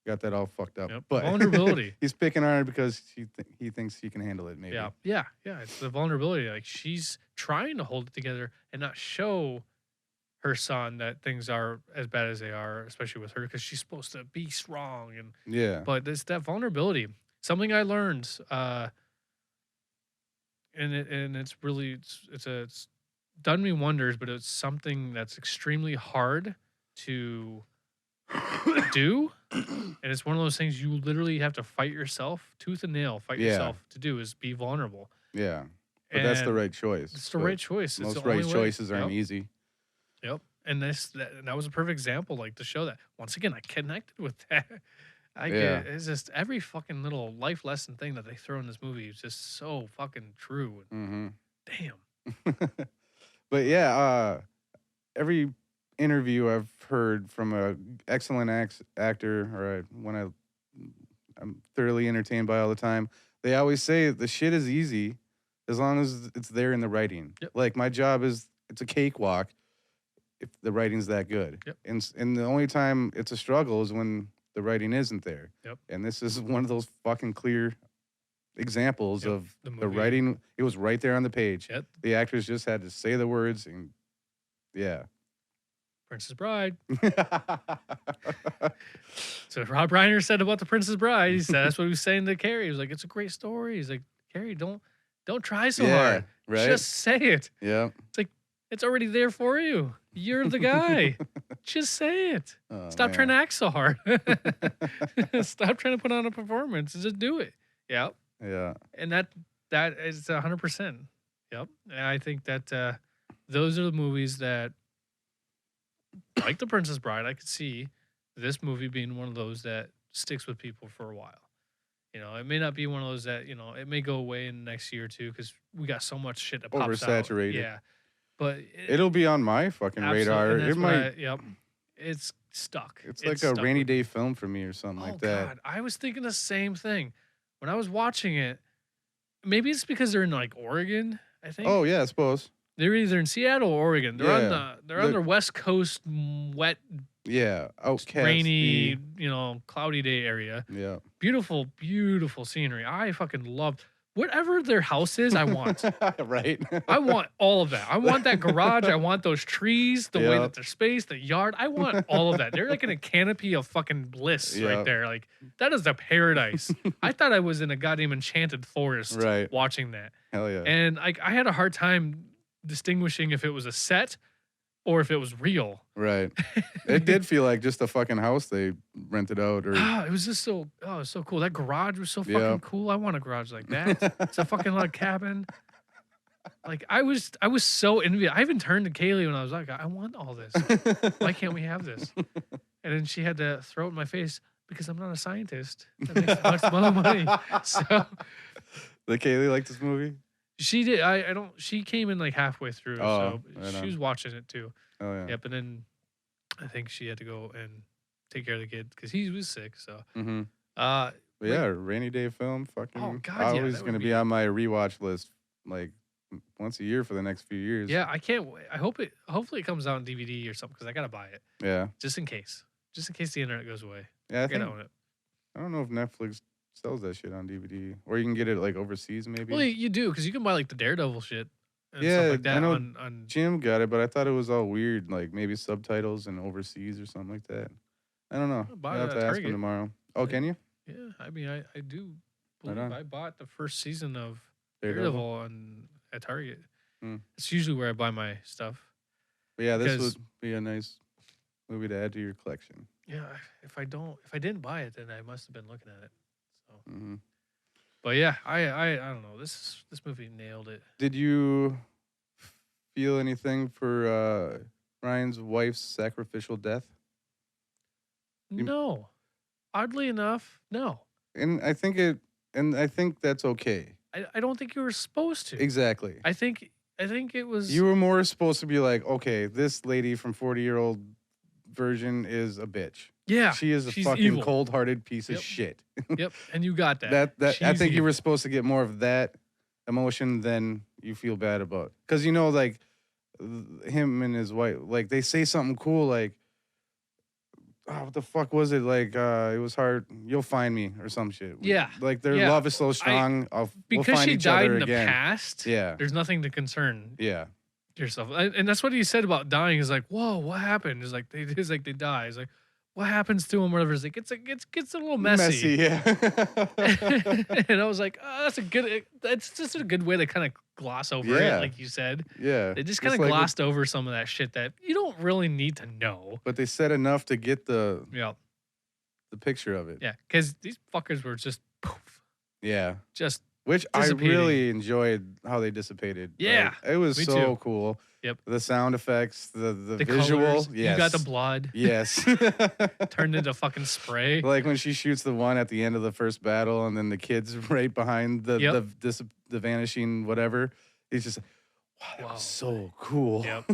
Got that all fucked up. Yep. But Vulnerability. he's picking on her because he thinks he can handle it. Maybe. Yeah. It's the vulnerability. Like, she's trying to hold it together and not show her son that things are as bad as they are, especially with her, because she's supposed to be strong. And Yeah. but it's that vulnerability. Something I learned, and it's really it's done me wonders, but it's something that's extremely hard to do. And it's one of those things you literally have to fight yourself, tooth and nail, yourself to do, is be vulnerable. Yeah. But that's the And right choice. It's the right choice. It's Most the right only way. choices aren't Yep. easy. Yep. And that was a perfect example, like, to show that. Once again, I connected with that. It's just every fucking little life lesson thing that they throw in this movie is just so fucking true. Mm-hmm. Damn. But yeah, every interview I've heard from a excellent actor, or one I'm thoroughly entertained by all the time, they always say the shit is easy as long as it's there in the writing. Yep. Like, my job it's a cakewalk if the writing's that good. Yep. And the only time it's a struggle is when the writing isn't there. Yep. And this is one of those fucking clear examples Yep. of The the movie. writing. It was right there on the page. Yep. The actors just had to say the words, and yeah. Princess Bride. So Rob Reiner said about the Princess Bride, he said that's what he was saying to Carrie. He was like, "It's a great story." He's like, "Carrie, don't try so hard. Right. Just say it. Yeah. It's already there for you. You're the guy. Just say it. Oh, Stop man. trying to act so hard. Stop trying to put on a performance. Just do it." Yeah. Yeah. And that is 100%. Yep. And I think that those are the movies that, like The Princess Bride, I could see this movie being one of those that sticks with people for a while. It may not be one of those that, it may go away in the next year or two because we got so much shit that pops out. Oversaturated. Yeah. But It'll be on my fucking radar. and that's It what might. yep. It's stuck. It's like a stuck rainy with day film for me or something Oh, like that. God. I was thinking the same thing. When I was watching it, maybe it's because they're in, like, Oregon, I think. Oh yeah, I suppose. They're either in Seattle or Oregon. They're on Yeah. their West Coast wet, Yeah. Outcast. rainy, cloudy day area. Yeah. Beautiful, beautiful scenery. I fucking love whatever their house is. I want. Right. I want all of that. I want that garage. I want those trees, the way Yeah. that they're spaced, the yard. I want all of that. They're like in a canopy of fucking bliss Yeah. right there. Like, that is a paradise. I thought I was in a goddamn enchanted forest Right. watching that. Hell yeah. And I had a hard time distinguishing if it was a set or if it was real. Right. It did feel like just a fucking house they rented out, or It was just it was so cool. That garage was so fucking Yeah. cool. I want a garage like that. It's a fucking log cabin. Like, I was so envious. I even turned to Kaylee when I was like, I want all this. Why can't we have this? And then she had to throw it in my face because I'm not a scientist. That makes much more money. So the Kaylee liked this movie. she did. I don't. She came in like halfway through, Oh, so right she on. was watching it too. Oh yeah. Yep. And then I think she had to go and take care of the kid because he was sick. So Mm-hmm. uh, But yeah, rainy day film. Fucking. Oh, God, yeah, always that would gonna be be- on my rewatch list, like once a year for the next few years. yeah, I can't wait. Hopefully it comes out on DVD or something because I gotta buy it Yeah. just in case the internet goes away. Yeah. I I think. gotta own it. I don't know if Netflix sells that shit on DVD, or you can get it like overseas maybe. Well, you do because you can buy like the Daredevil shit and Yeah, stuff like that I know on Jim got it, but I thought it was all weird, like maybe subtitles and overseas or something like that. I don't know. I'll buy I'll have it to at ask him Target. tomorrow. Oh, Yeah. can you? Yeah, I mean, I do Right believe on. I bought the first season of Daredevil? Daredevil at Target. Hmm. It's usually where I buy my stuff. But yeah, this Because- would be a nice movie to add to your collection. Yeah, if I didn't buy it, then I must have been looking at it. So, Hmm. but yeah, I don't know. This movie nailed it. Did you feel anything for Ryan's wife's sacrificial death? No. Oddly enough, no. And I think that's okay. I don't think you were supposed to. Exactly. I think it was. You were more supposed to be like, okay, this lady from 40-year-old version is a bitch. Yeah. She is a she's fucking evil. cold-hearted piece Yep. of shit. Yep, and you got that. I think you were evil. supposed to get more of that emotion than you feel bad about. Because, you know, like, him and his wife, like, they say something cool, like, oh, what the fuck was it? Like, it was hard. You'll find me or some shit. Yeah. Like, their Yeah. love is so strong. We'll Because find she each died other in the again. past. Yeah. There's nothing to concern Yeah. yourself, and that's what he said about dying. Is like, whoa, what happened? Is like they die. He's like, what happens to him? Whatever. It's like it gets a little messy. Yeah. And I was like, oh, that's just a good way to kind of gloss over Yeah. it, like you said. Yeah. They just kind of like glossed over some of that shit that you don't really need to know. But they said enough to get the picture of it. Yeah, because these fuckers were just poof, Yeah. just Which I dissipating. really enjoyed how they dissipated. Yeah, Like, it was me so too. cool. Yep. The sound effects, the the visual. colors. Yes. You got the blood Yes. turned into fucking spray. Like when she shoots the one at the end of the first battle, and then the kid's right behind the vanishing whatever. He's just like, wow, that was so cool. Yep.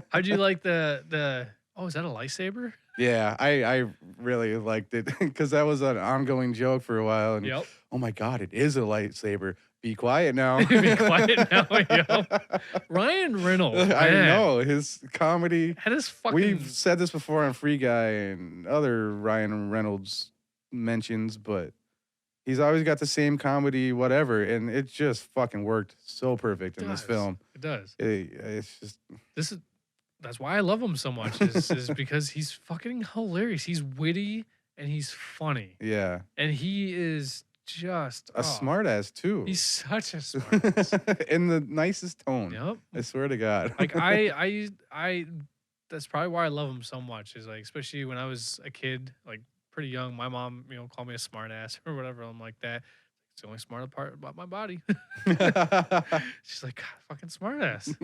How'd you like the? Oh, is that a lightsaber? Yeah, I really liked it because that was an ongoing joke for a while. And Yep. oh my god, it is a lightsaber. Be quiet now. Be quiet now. Yep. Ryan Reynolds. I man, know his comedy. Had his fucking. We've said this before on Free Guy and other Ryan Reynolds mentions, but he's always got the same comedy, whatever, and it just fucking worked so perfect in this film. It does. It's just That's why I love him so much. Is because he's fucking hilarious. He's witty and he's funny. yeah, And he is just a smartass too. He's such a smartass. In the nicest tone. Yep. I swear to God. Like I that's probably why I love him so much. Is like, especially when I was a kid, like pretty young, my mom, called me a smartass or whatever. I'm like that. It's the only smart part about my body. She's like, God, fucking smartass.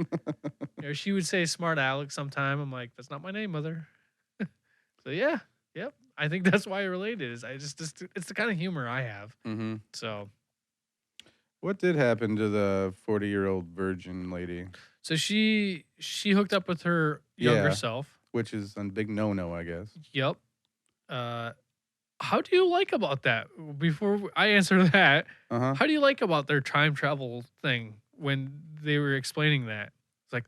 She would say smart Alex sometime. I'm like, that's not my name, mother. So yeah, yep. I think that's why I related. Is I just it's the kind of humor I have. Mm-hmm. So What did happen to the 40-year-old virgin lady? so she hooked up with her younger self. Which is a big no-no, I guess. Yep. How do you like about that? Before I answer that, Uh-huh. how do you like about their time travel thing when they were explaining that? It's like,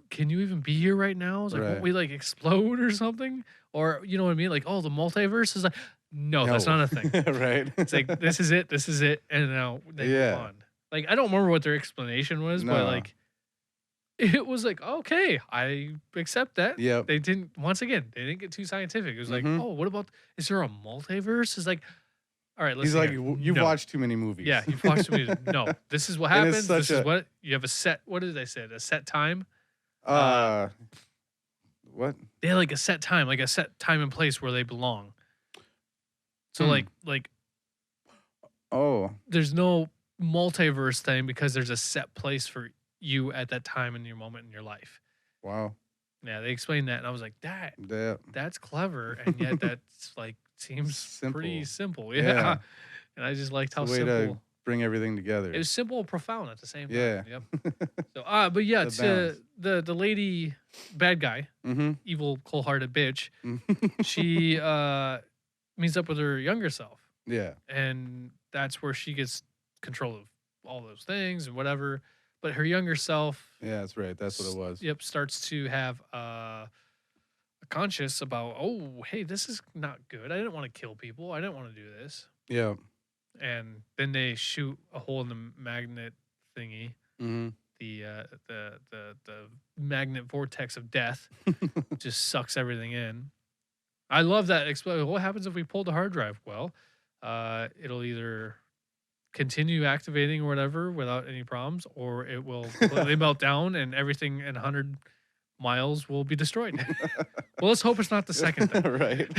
can you even be here right now? It's like, Right. won't we like explode or something? Or you know what I mean? Like, oh, the multiverse is like, no, that's not a thing. Right. It's like, this is it, and now they move on. Like, I don't remember what their explanation was, but No. like, it was like, okay, I accept that. Yep. They didn't get too scientific. It was like, Mhm. oh, what about, is there a multiverse? It's like, all right, let's He's like, you've watched too many movies. Yeah, you've watched too many. No, this is what And it's happens. This such is a- what, you have a set, what did they say? A set time? What? They had like a set time and place where they belong. So Hmm. like Oh, there's no multiverse thing because there's a set place for you at that time in your moment in your life. wow. Yeah, they explained that, and I was like, That. that's clever, and yet that's like seems Simple. pretty simple. Yeah. Yeah. And I just liked It's how a way simple to bring everything together. it was. Simple and profound at the same time. Yeah. Yep. So but yeah, The it's balance. the lady bad guy, Mm-hmm. evil, cold-hearted bitch. She meets up with her younger self, Yeah. and that's where she gets control of all those things and whatever. But her younger self, Yeah, that's right. That's what it was. yep, starts to have a conscious about, oh, hey, this is not good. I didn't want to kill people. I didn't want to do this. Yeah. And then they shoot a hole in the magnet thingy, Mm-hmm. the magnet vortex of death, just sucks everything in. I love that. What happens if we pull the hard drive? Well, it'll either continue activating or whatever without any problems, or it will completely melt down and everything in 100 miles will be destroyed. Well, let's hope it's not the second thing. Right.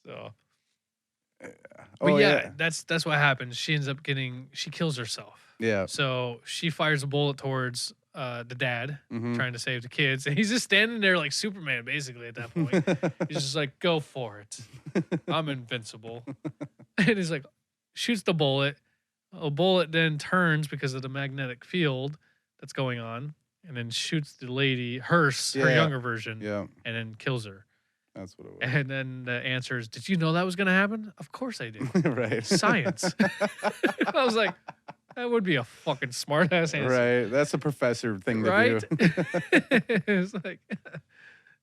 So, Oh, but yeah, that's what happens. She ends up she kills herself. Yeah. So she fires a bullet towards the dad, Mhm. trying to save the kids. And he's just standing there like Superman, basically, at that point. He's just like, go for it. I'm invincible. And he's like, shoots the bullet. A bullet then turns because of the magnetic field that's going on, and then shoots the lady, her Yeah. younger version, Yeah. and then kills her. That's what it was. And then the answer is, did you know that was going to happen? Of course I did. Right. Science. I was like, that would be a fucking smart ass answer. Right. That's a professor thing to Right? do. It's like,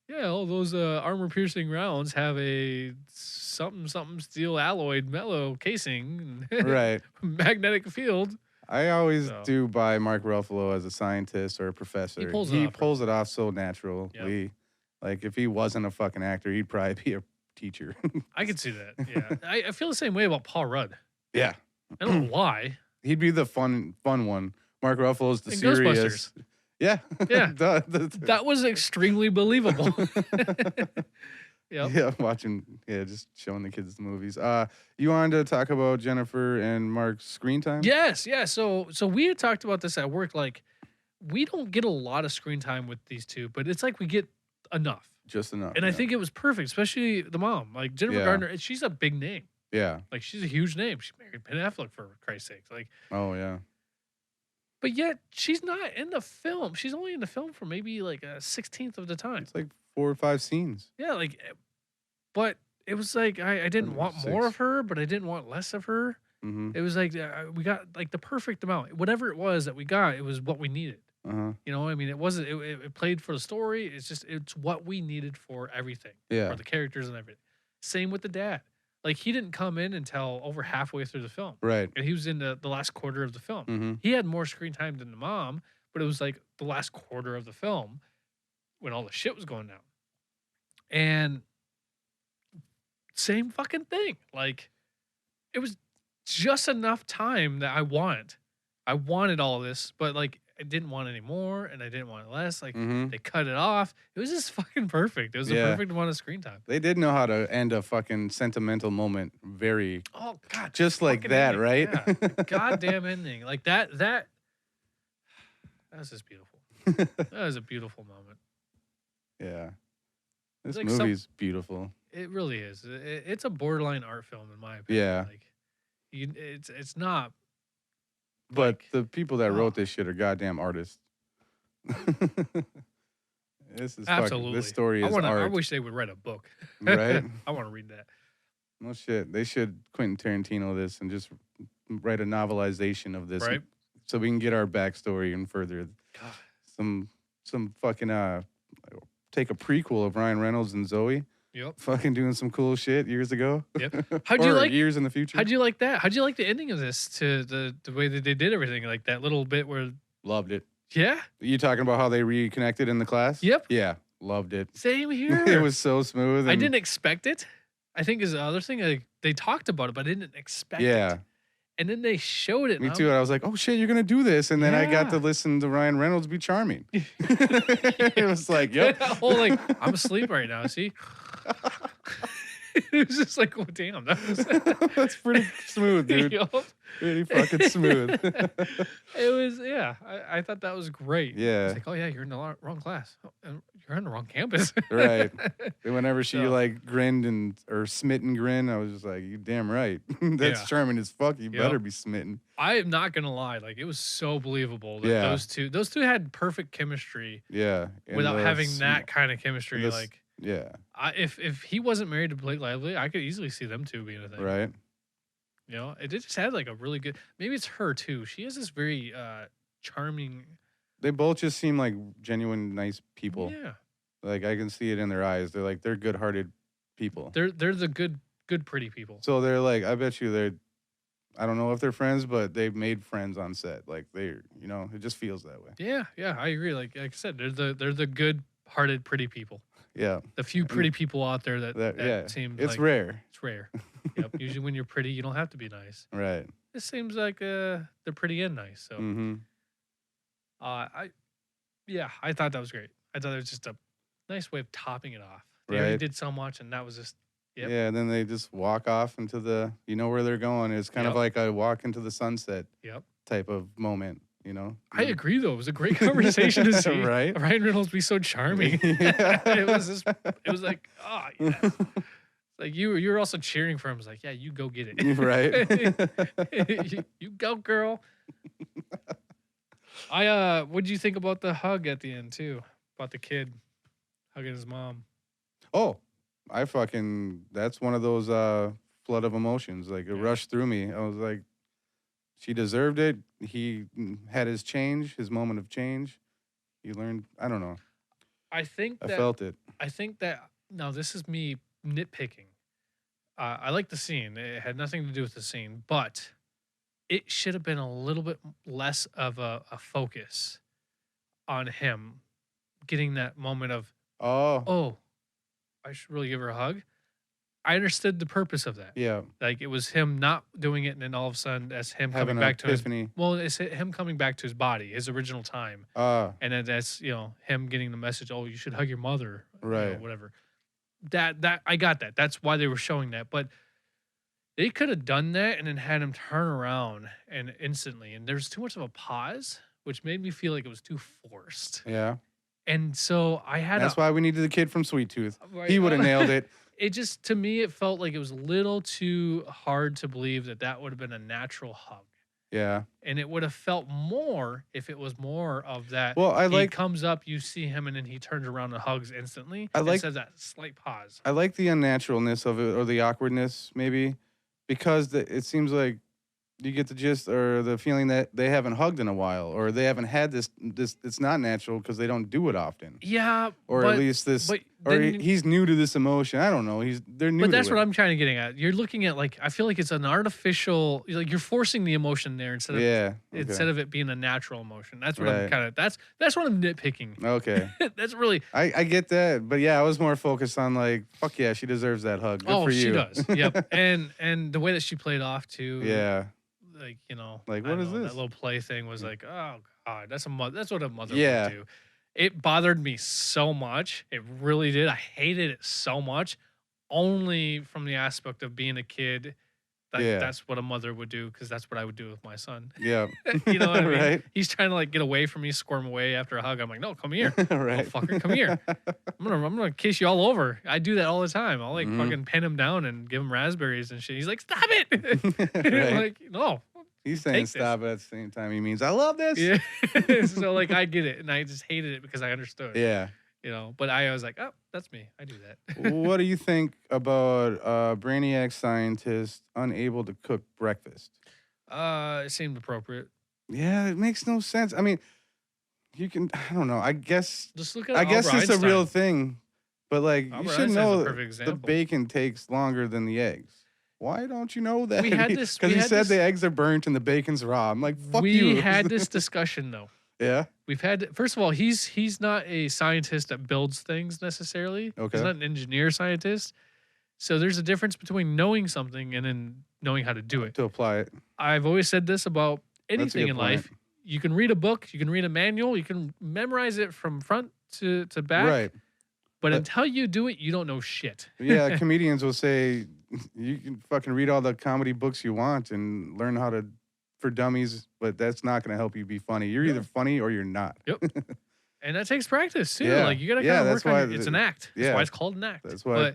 yeah, all those armor piercing rounds have a something steel alloyed mellow casing. Right. Magnetic field. I always So. do buy Mark Ruffalo as a scientist or a professor. He pulls it off. So naturally. Like, if he wasn't a fucking actor, he'd probably be a teacher. I could see that. Yeah. I feel the same way about Paul Rudd. Yeah. I don't know why. He'd be the fun one. Mark Ruffalo's the In serious. Ghostbusters. Yeah. Yeah. Duh. That was extremely believable. Yep. Yeah, just showing the kids the movies. You wanted to talk about Jennifer and Mark's screen time? Yes, yeah. So we had talked about this at work. Like, we don't get a lot of screen time with these two, but it's like we get enough. Just enough. And I think it was perfect, especially the mom. Like Jennifer Yeah. Gardner, she's a big name. Yeah. Like, she's a huge name. She married Ben Affleck, for Christ's sake. Like, Oh, yeah. but yet she's not in the film. She's only in the film for maybe like a 16th of the time. It's like 4 or 5 scenes. Yeah, like, but it was like I didn't want more 6. of her, but I didn't want less of her. Mm-hmm. It was like we got like the perfect amount. Whatever it was that we got, it was what we needed. Uh-huh. You know, I mean, it wasn't. It played for the story. It's what we needed for everything. Yeah. For the characters and everything. Same with the dad. Like, he didn't come in until over halfway through the film, Right. and he was in the last quarter of the film. Mm-hmm. He had more screen time than the mom, but it was like the last quarter of the film when all the shit was going down. And same fucking thing. Like, it was just enough time that I wanted. I wanted all this, but like, I didn't want any more and I didn't want less. Like, Mm-hmm. they cut it off. It was just fucking perfect. It was the Yeah. perfect amount of screen time. They did know how to end a fucking sentimental moment very Oh God. just like fucking that, ending. right? Yeah. Goddamn ending. Like that was just beautiful. That was a beautiful moment. Yeah. This like movie's beautiful. It really is. It's a borderline art film in my opinion. Yeah. Like, it's not. But Like, the people that wrote this shit are goddamn artists. This is Absolutely. This story is I art, wish they would write a book. right? I want to read that. No shit. They should Quentin Tarantino this and just write a novelization of this, Right? so we can get our backstory and further God. some fucking take a prequel of Ryan Reynolds and Zoe Yep. fucking doing some cool shit years ago. Yep. How'd you Or like? years in the future? How'd you like that? How'd you like the ending of this? To the way that they did everything, like that little bit where, Loved it. yeah, You talking about how they reconnected in the class? Yep. Yeah, loved it. same here. It was so smooth. I and- didn't expect it. I think is the other thing. Like, they talked about it, but I didn't expect Yeah. it. And then they showed it. Me and too. I was like, oh shit, you're gonna do this, and then I got Yeah. to listen to Ryan Reynolds be charming. It was like, yep. That whole like, I'm asleep right now. See, it was just like, oh damn, that was. That's pretty smooth, dude. Yup. Pretty fucking smooth. It was, yeah. I thought that was great. Yeah. It's like, oh yeah, you're in the wrong class. Oh, and you're on the wrong campus. Right. And whenever she So- like grinned or smitten grin, I was just like, you damn right. That's Yeah. charming as fuck. You Yep. better be smitten. I am not gonna lie. Like, it was so believable that Yeah. those two had perfect chemistry Yeah. And without the having sm- that kind of chemistry. the s- Like, Yeah. if he wasn't married to Blake Lively, I could easily see them two being a thing. Right. You know, it just had like a really good. Maybe it's her too. She has this very charming. They both just seem like genuine, nice people. Yeah, Like I can see it in their eyes. They're good-hearted people. they're the good pretty people. So they're like, I bet you I don't know if they're friends, but they've made friends on set. Like it just feels that way. Yeah, I agree. Like I said, they're the good hearted pretty people. Yeah. The few pretty people out there that Yeah. seems It's like rare. it's rare. Yep. Usually when you're pretty, you don't have to be nice. Right. This seems like they're pretty and nice. So Mm-hmm. I thought that was great. I thought it was just a nice way of topping it off. They already Right. did so much, and that was just Yep. Yeah, and then they just walk off into where they're going. It's kind of Yep. like a walk into the sunset yep. type of moment, you know? I agree, though. It was a great conversation to see. Right? Ryan Reynolds be so charming. Yeah. It was like, oh, yes. Like you were also cheering for him. It was like, yeah, you go get it. Right? You go, girl. What did you think about the hug at the end too? About the kid hugging his mom. Oh, that's one of those flood of emotions. Like it rushed through me. I was like, she deserved it. He had his change, his moment of change. He learned, I don't know. I felt it. I think that now this is me nitpicking. I like the scene. It had nothing to do with the scene, but it should have been a little bit less of a focus on him getting that moment of, Oh, I should really give her a hug. I understood the purpose of that. yeah. Like it was him not doing it, and then all of a sudden, as him Having coming an back to his epiphany. it's him coming back to his body, his original time, and then that's him getting the message. Oh, you should hug your mother, Right. whatever. That I got that. That's why they were showing that, but they could have done that and then had him turn around and instantly. And there's too much of a pause, which made me feel like it was too forced. Yeah. And so I had. That's why we needed the kid from Sweet Tooth. Right. He would have nailed it. It just, to me, it felt like it was a little too hard to believe that would have been a natural hug. Yeah. And it would have felt more if it was more of that. Well, he comes up, you see him, and then he turns around and hugs instantly. Instead of that slight pause. I like the unnaturalness of it, or the awkwardness, maybe, because it seems like you get the gist or the feeling that they haven't hugged in a while, or they haven't had this. It's not natural because they don't do it often. Yeah, or at least this, or he's new to this emotion. I don't know. They're new. But that's to what it. I'm trying to get at. You're looking at I feel like it's an artificial. Like you're forcing the emotion there instead of it being a natural emotion. That's what I'm kind of. That's what I'm nitpicking. Okay. That's really. I get that, but yeah, I was more focused on fuck yeah, she deserves that hug. Good for you. She does. Yep. And the way that she played off too. Yeah. What is this? That little play thing was like, oh god, that's what a mother would do. It bothered me so much. It really did. I hated it so much, only from the aspect of being a kid. That's what a mother would do, because that's what I would do with my son. Yeah. You know what I mean? Right? He's trying to get away from me, squirm away after a hug. I'm like, no, come here. Right. Oh, fucker, come here. I'm gonna kiss you all over. I do that all the time. I'll fucking pin him down and give him raspberries and shit. He's like, stop it. Right. No. He's saying stop it at the same time. He means I love this. Yeah. So I get it, and I just hated it because I understood. Yeah. But I was like, oh, that's me. I do that. What do you think about Brainiac scientist unable to cook breakfast? It seemed appropriate. Yeah, it makes no sense. I mean, you can. I don't know. I guess. Just look at. I guess it's a real thing, but you should know the bacon takes longer than the eggs. Why don't you know that? We had this because he said the eggs are burnt and the bacon's raw. I'm like, fuck you. We had this discussion though. Yeah. We've had. First of all, he's not a scientist that builds things necessarily. Okay. He's not an engineer scientist. So there's a difference between knowing something and then knowing how to do it. To apply it. I've always said this about anything in point. life. You can read a book, you can read a manual, you can memorize it from front to back. Right. But until you do it, you don't know shit. Yeah, comedians will say you can fucking read all the comedy books you want and learn how to for dummies, but that's not going to help you be funny. You're either funny or you're not. Yep. And that takes practice too. Yeah. You got to kind of work on it. It's an act. That's Yeah. why it's called an act. That's why.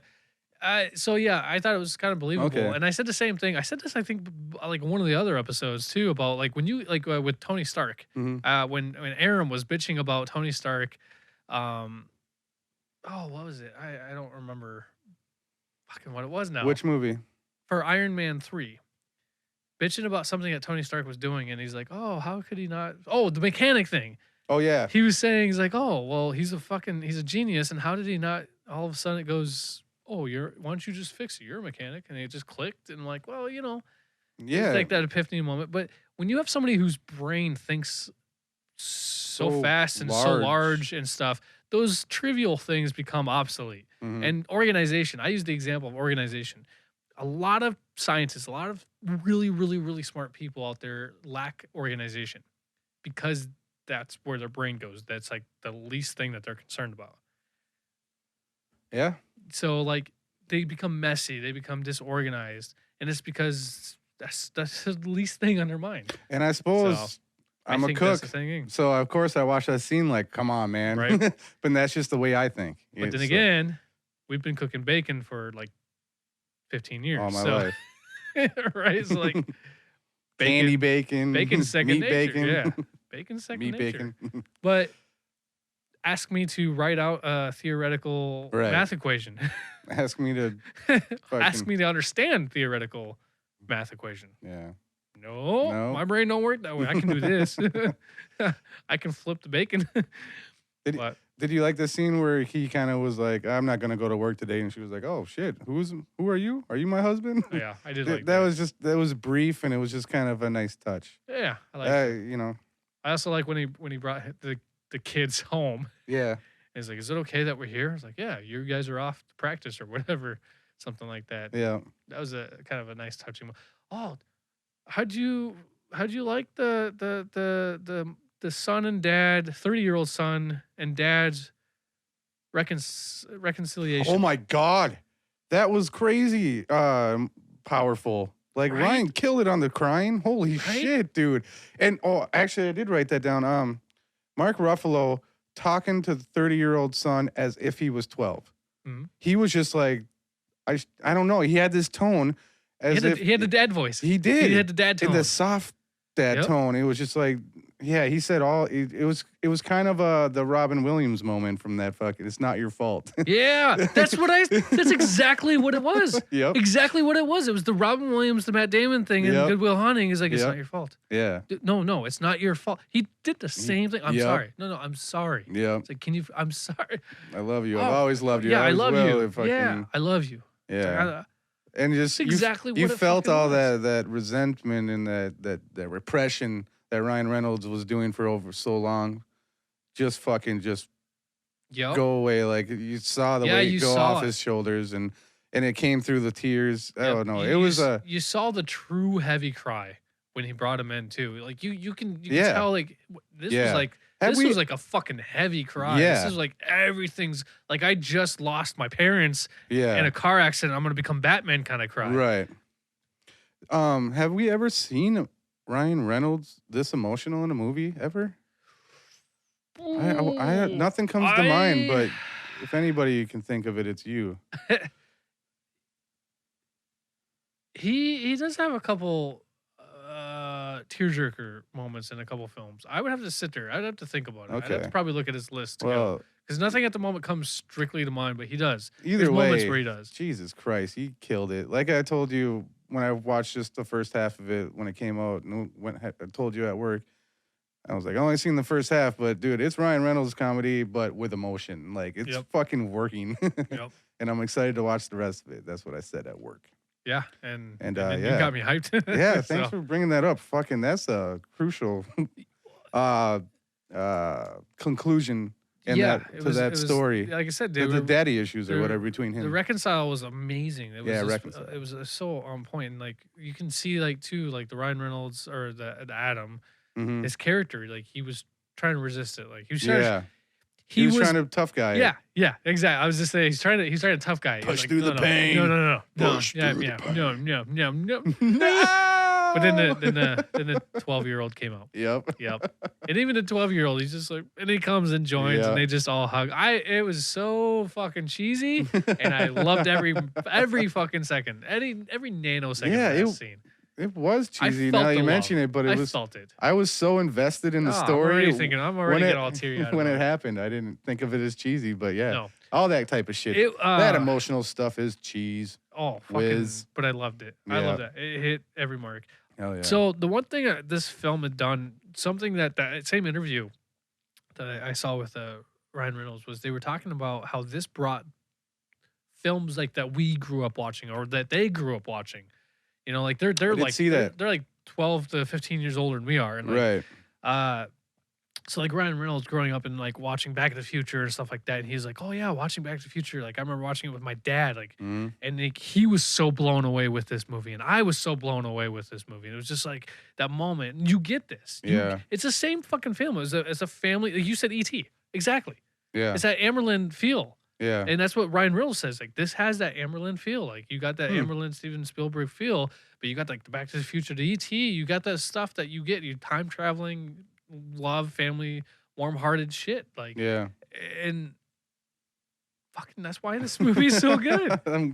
But so yeah, I thought it was kind of believable. Okay. And I said the same thing. I said this, I think, one of the other episodes too, about when you with Tony Stark, when Aaron was bitching about Tony Stark, what was it? I don't remember fucking what it was now. Which movie? For Iron Man 3. Bitching about something that Tony Stark was doing, and he's like, oh, how could he not? Oh, the mechanic thing. Oh, yeah. He was saying, he's like, oh, well, he's a genius, and how did he not, all of a sudden it goes, oh, why don't you just fix it? You're a mechanic. And it just clicked, and like, well, Yeah. It's like that epiphany moment. But when you have somebody whose brain thinks so fast and so large and stuff, those trivial things become obsolete. Mm-hmm. And organization, I use the example of organization. A lot of scientists, a lot of really, really, really smart people out there lack organization because that's where their brain goes. That's like the least thing that they're concerned about. Yeah. So they become messy, they become disorganized. And it's because that's the least thing on their mind. And I suppose So, I'm I a think cook, that's the thing. so of course I watch that scene like, come on, man. Right. But that's just the way I think. But then So- again, we've been cooking bacon for like 15 years. all my so, life. right? It's like Candy bacon, bacon's second meat nature. bacon, Yeah. Bacon's second meat nature. bacon. But ask me to write out a theoretical Right. math equation. Ask me to Ask fucking- me to understand theoretical math equation. Yeah. No, my brain don't work that way. I can do this. I can flip the bacon. But Did you like the scene where he kind of was like, I'm not gonna go to work today, and she was like, oh shit, who are you? Are you my husband? yeah, I did That, like that was brief, and it was just kind of a nice touch. Yeah, I like it. You know, I also like when he brought the kids home. yeah, He's like, "Is it okay that we're here?" I was like, "Yeah, you guys are off to practice or whatever, something like that." yeah. That was a kind of a nice touching. Oh, how'd you like the son and dad, 30-year-old son and dad's reconciliation? Oh my god, that was crazy. Powerful. Like Right? Ryan killed it on the crying. Holy Right? shit, dude. And actually, I did write that down. Mark Ruffalo talking to the 30-year-old son as if he was 12. Mhm. He was just like, I don't know. He had this tone as if he had the dad voice. he did. He had the dad tone. in the soft dad Yep. tone. It was just like, yeah, he said all. It was kind of the Robin Williams moment from that fucking. It's not your fault. Yeah, that's exactly what it was. Yep. Exactly what it was. It was the Robin Williams, the Matt Damon thing in Yep. Good Will Hunting. He's like, it's Yep. not your fault. Yeah. No, it's not your fault. He did the same thing. I'm Yep. sorry. No, I'm sorry. Yeah. It's like, I'm sorry. I love you. Oh, I've always loved you. Yeah, I always love will. you. If I Yeah, can- I love you. yeah. And just That's exactly you what it felt fucking all was. that resentment and that repression that Ryan Reynolds was doing for over so long, just Yep. go away. Like you saw the Yeah, weight you go saw off it. his shoulders, and it came through the tears. I Yep. don't know. You- It was you, a You saw the true heavy cry when he brought him in too. Like you can Yeah. tell like this Yeah. was like Have this we- was like a fucking heavy cry. Yeah. This is like everything's like I just lost my parents yeah. in a car accident. I'm gonna become Batman kind of cry. Right. Have we ever seen Ryan Reynolds this emotional in a movie ever? I nothing comes to mind, but if anybody can think of it, it's you. He does have a couple tearjerker moments in a couple films. I would have to sit there. I'd have to think about it. I'd have to Okay. probably look at his list to go. Well, Because nothing at the moment comes strictly to mind, but he does. either There's moments way, where he does. Jesus Christ, he killed it. Like I told you when I watched just the first half of it when it came out, and I told you at work, I was like, I only seen the first half, but dude, it's Ryan Reynolds comedy, but with emotion. Like it's Yep. fucking working. Yep. And I'm excited to watch the rest of it. That's what I said at work. Yeah, and And, then yeah. you got me hyped. Yeah, thanks So, for bringing that up. Fucking, that's a crucial conclusion in it was- story. Like I said, The daddy issues or whatever between The him. reconcile was amazing. It was Yeah, just- Reconcile. It was so on point, and like you can see, like too, like the Ryan Reynolds or the Adam, Mhm. his character, like he was trying to resist it. Like he was trying. Yeah, To, he was trying to tough guy. it. Yeah, exactly. I was just saying he's trying to tough guy. He's Push like, through no, the no, pain. No. Push Yeah, through yeah. the pain. No. No. But then the 12-year-old came out. Yep. Yep. And even the 12-year-old, he's just like, and he comes and joins, Yeah. and they just all hug. It was so fucking cheesy, and I loved every fucking second, every nanosecond Yeah, of that it- scene. It was I cheesy. felt Now the you love. mention it, but I it was. felt it. I was so invested in the Oh, I'm story. already thinking. I'm already when getting all teary-eyed. when about it happened, I didn't think of it as cheesy, but yeah, No. all that type of shit. That emotional stuff is cheese. Oh, fucking! whiz. But I loved it. I Yeah. loved it. It hit every mark. Hell yeah. So the one thing this film had done, something that same interview that I saw with Ryan Reynolds was they were talking about how this brought films like that we grew up watching or that they grew up watching. You know, like they're did like see that. they're like 12 to 15 years older than we are, and like, Right. so like Ryan Reynolds growing up and like watching Back to the Future and stuff like that, and he's like, oh yeah, watching Back to the Future. Like I remember watching it with my dad, like. Mhm. And like, he was so blown away with this movie, and I was so blown away with this movie. And it was just like that moment. You get this. Yeah. It's the same fucking film. It's a family. Like you said, E.T. Exactly. Yeah. It's that Amerlin feel. Yeah. And that's what Ryan Reynolds says. Like, this has that Amberlin feel. Like, you got that Amberlin Steven Spielberg feel, but you got like the Back to the Future, the E.T. You got that stuff that you get. You time traveling, love, family, warm-hearted shit. Like, Yeah. and fucking that's why this movie's so good. Yeah,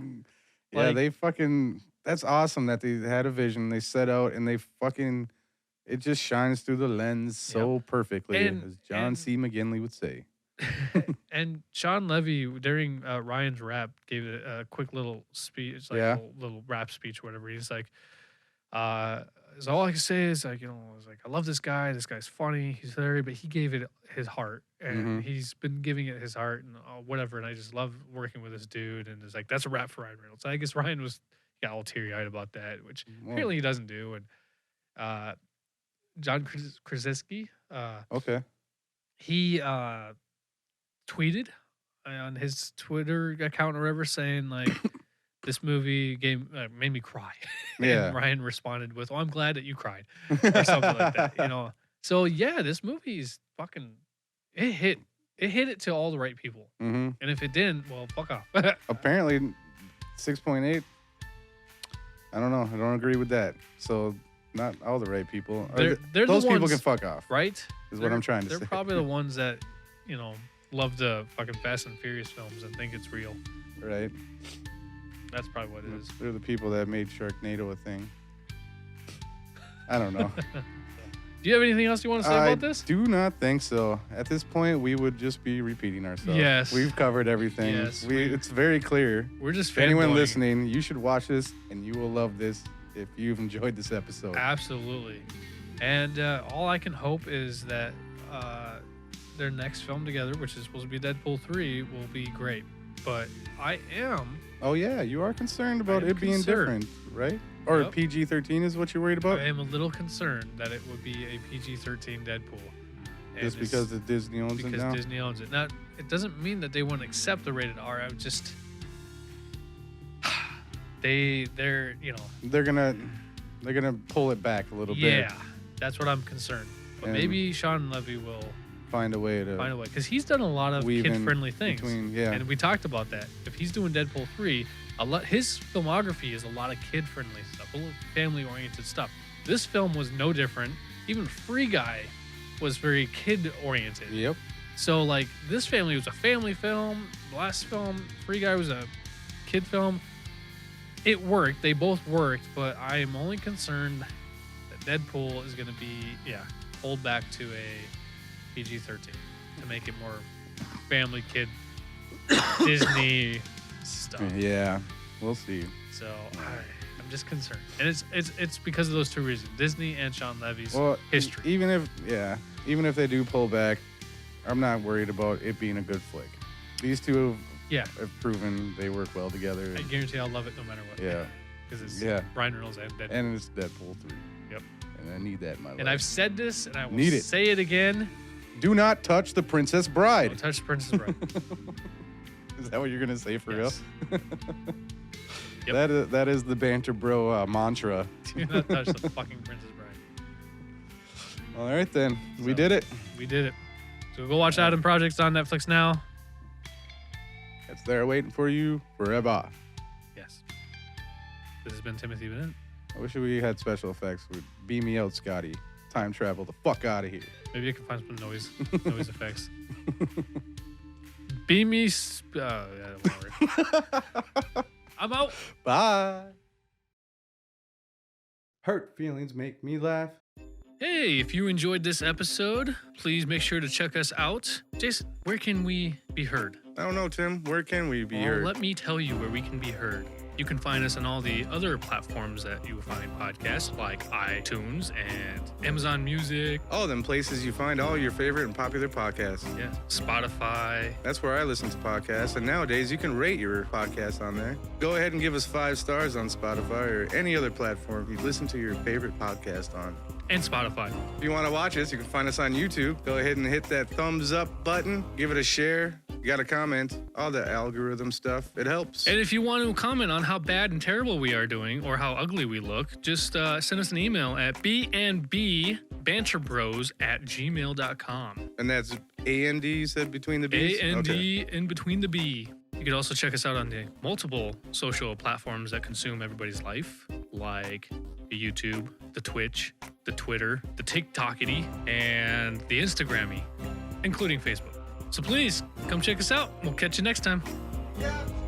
Like- they fucking. That's awesome that they had a vision. They set out and they fucking. It just shines through the lens so perfectly, as John C. McGinley would say. And Sean Levy during Ryan's rap gave a quick little speech, like a little rap speech or whatever. He's like, is all I can say is like, I love this guy. This guy's funny. He's hilarious, but he gave it his heart, and he's been giving it his heart and whatever. And I just love working with this dude. And it's like, that's a rap for Ryan Reynolds. I guess Ryan got all teary eyed about that, which apparently he doesn't do. And John Krasinski, he tweeted on his Twitter account or whatever saying like, this movie made me cry. And Ryan responded with, I'm glad that you cried, or something like that. So yeah, this movie's fucking, it hit it to all the right people. And if it didn't, well, fuck off. Apparently 6.8. I don't know. I don't agree with that. So not all the right people. They're those the people ones, can fuck off. Right? Is what I'm trying to say. They're probably the ones that, love the fucking Fast and Furious films and think it's real. Right. That's probably what it is. They're the people that made Sharknado a thing. I don't know. Do you have anything else you want to say about this? I do not think so. At this point, we would just be repeating ourselves. Yes. We've covered everything. Yes. It's very clear. We're just anyone fanboying. listening, you should watch this, and you will love this if you've enjoyed this episode. Absolutely. And all I can hope is that their next film together, which is supposed to be Deadpool 3, will be great. But I am... Oh, yeah. You are concerned about it being different, right? Or PG-13 is what you're worried about? I am a little concerned that it would be a PG-13 Deadpool. Just because Disney owns it now? Because Disney owns it. Now, it doesn't mean that they wouldn't accept the rated R. I'm just... They're gonna pull it back a little bit. Yeah, that's what I'm concerned. But maybe Sean Levy will find a way because he's done a lot of kid-friendly things. And we talked about that. If he's doing Deadpool 3, his filmography is a lot of kid-friendly stuff, a little family-oriented stuff. This film was no different. Even Free Guy was very kid-oriented. Yep. So like this family was a family film. The last film, Free Guy, was a kid film. It worked. They both worked, but I am only concerned that Deadpool is going to be, pulled back to a PG-13 to make it more family kid Disney stuff. Yeah, we'll see. So I'm just concerned, and it's because of those two reasons: Disney and Sean Levy's history. Even if they do pull back, I'm not worried about it being a good flick. These two have proven they work well together. I guarantee I'll love it no matter what. Yeah. Because it's Ryan Reynolds and Deadpool. And it's Deadpool 3. Yep. And I need that in my life. And I've said this, and I will say it again. Do not touch the Princess Bride. Don't touch the Princess Bride. Is that what you're going to say for real? Yep. That is the Banter Bro mantra. Do not touch the fucking Princess Bride. All right, then. We did it. We did it. So go watch Adam Projects on Netflix now. It's there waiting for you forever. Yes. This has been Timothy Bennett. I wish we had special effects. Beam me out, Scotty. Time travel the fuck out of here. Maybe I can find some noise effects. Beam me. I'm out. Bye. Hurt feelings make me laugh. Hey, if you enjoyed this episode, please make sure to check us out. Jason, where can we be heard? I don't know, Tim. Where can we be heard? Let me tell you where we can be heard. You can find us on all the other platforms that you find podcasts, like iTunes and Amazon Music. Oh, them places you find all your favorite and popular podcasts. Yeah, Spotify. That's where I listen to podcasts, and nowadays you can rate your podcast on there. Go ahead and give us 5 stars on Spotify or any other platform you listen to your favorite podcast on. And Spotify. If you want to watch us, you can find us on YouTube. Go ahead and hit that thumbs up button. Give it a share. You got a comment. All the algorithm stuff. It helps. And if you want to comment on how bad and terrible we are doing or how ugly we look, just send us an email at bnbbanterbros@gmail.com. And that's A-N-D, you said, between the B's? A-N-D in between the B. You can also check us out on the multiple social platforms that consume everybody's life, like the YouTube, the Twitch, the Twitter, the TikTokity, and the Instagrammy, including Facebook. So please come check us out. We'll catch you next time. Yeah.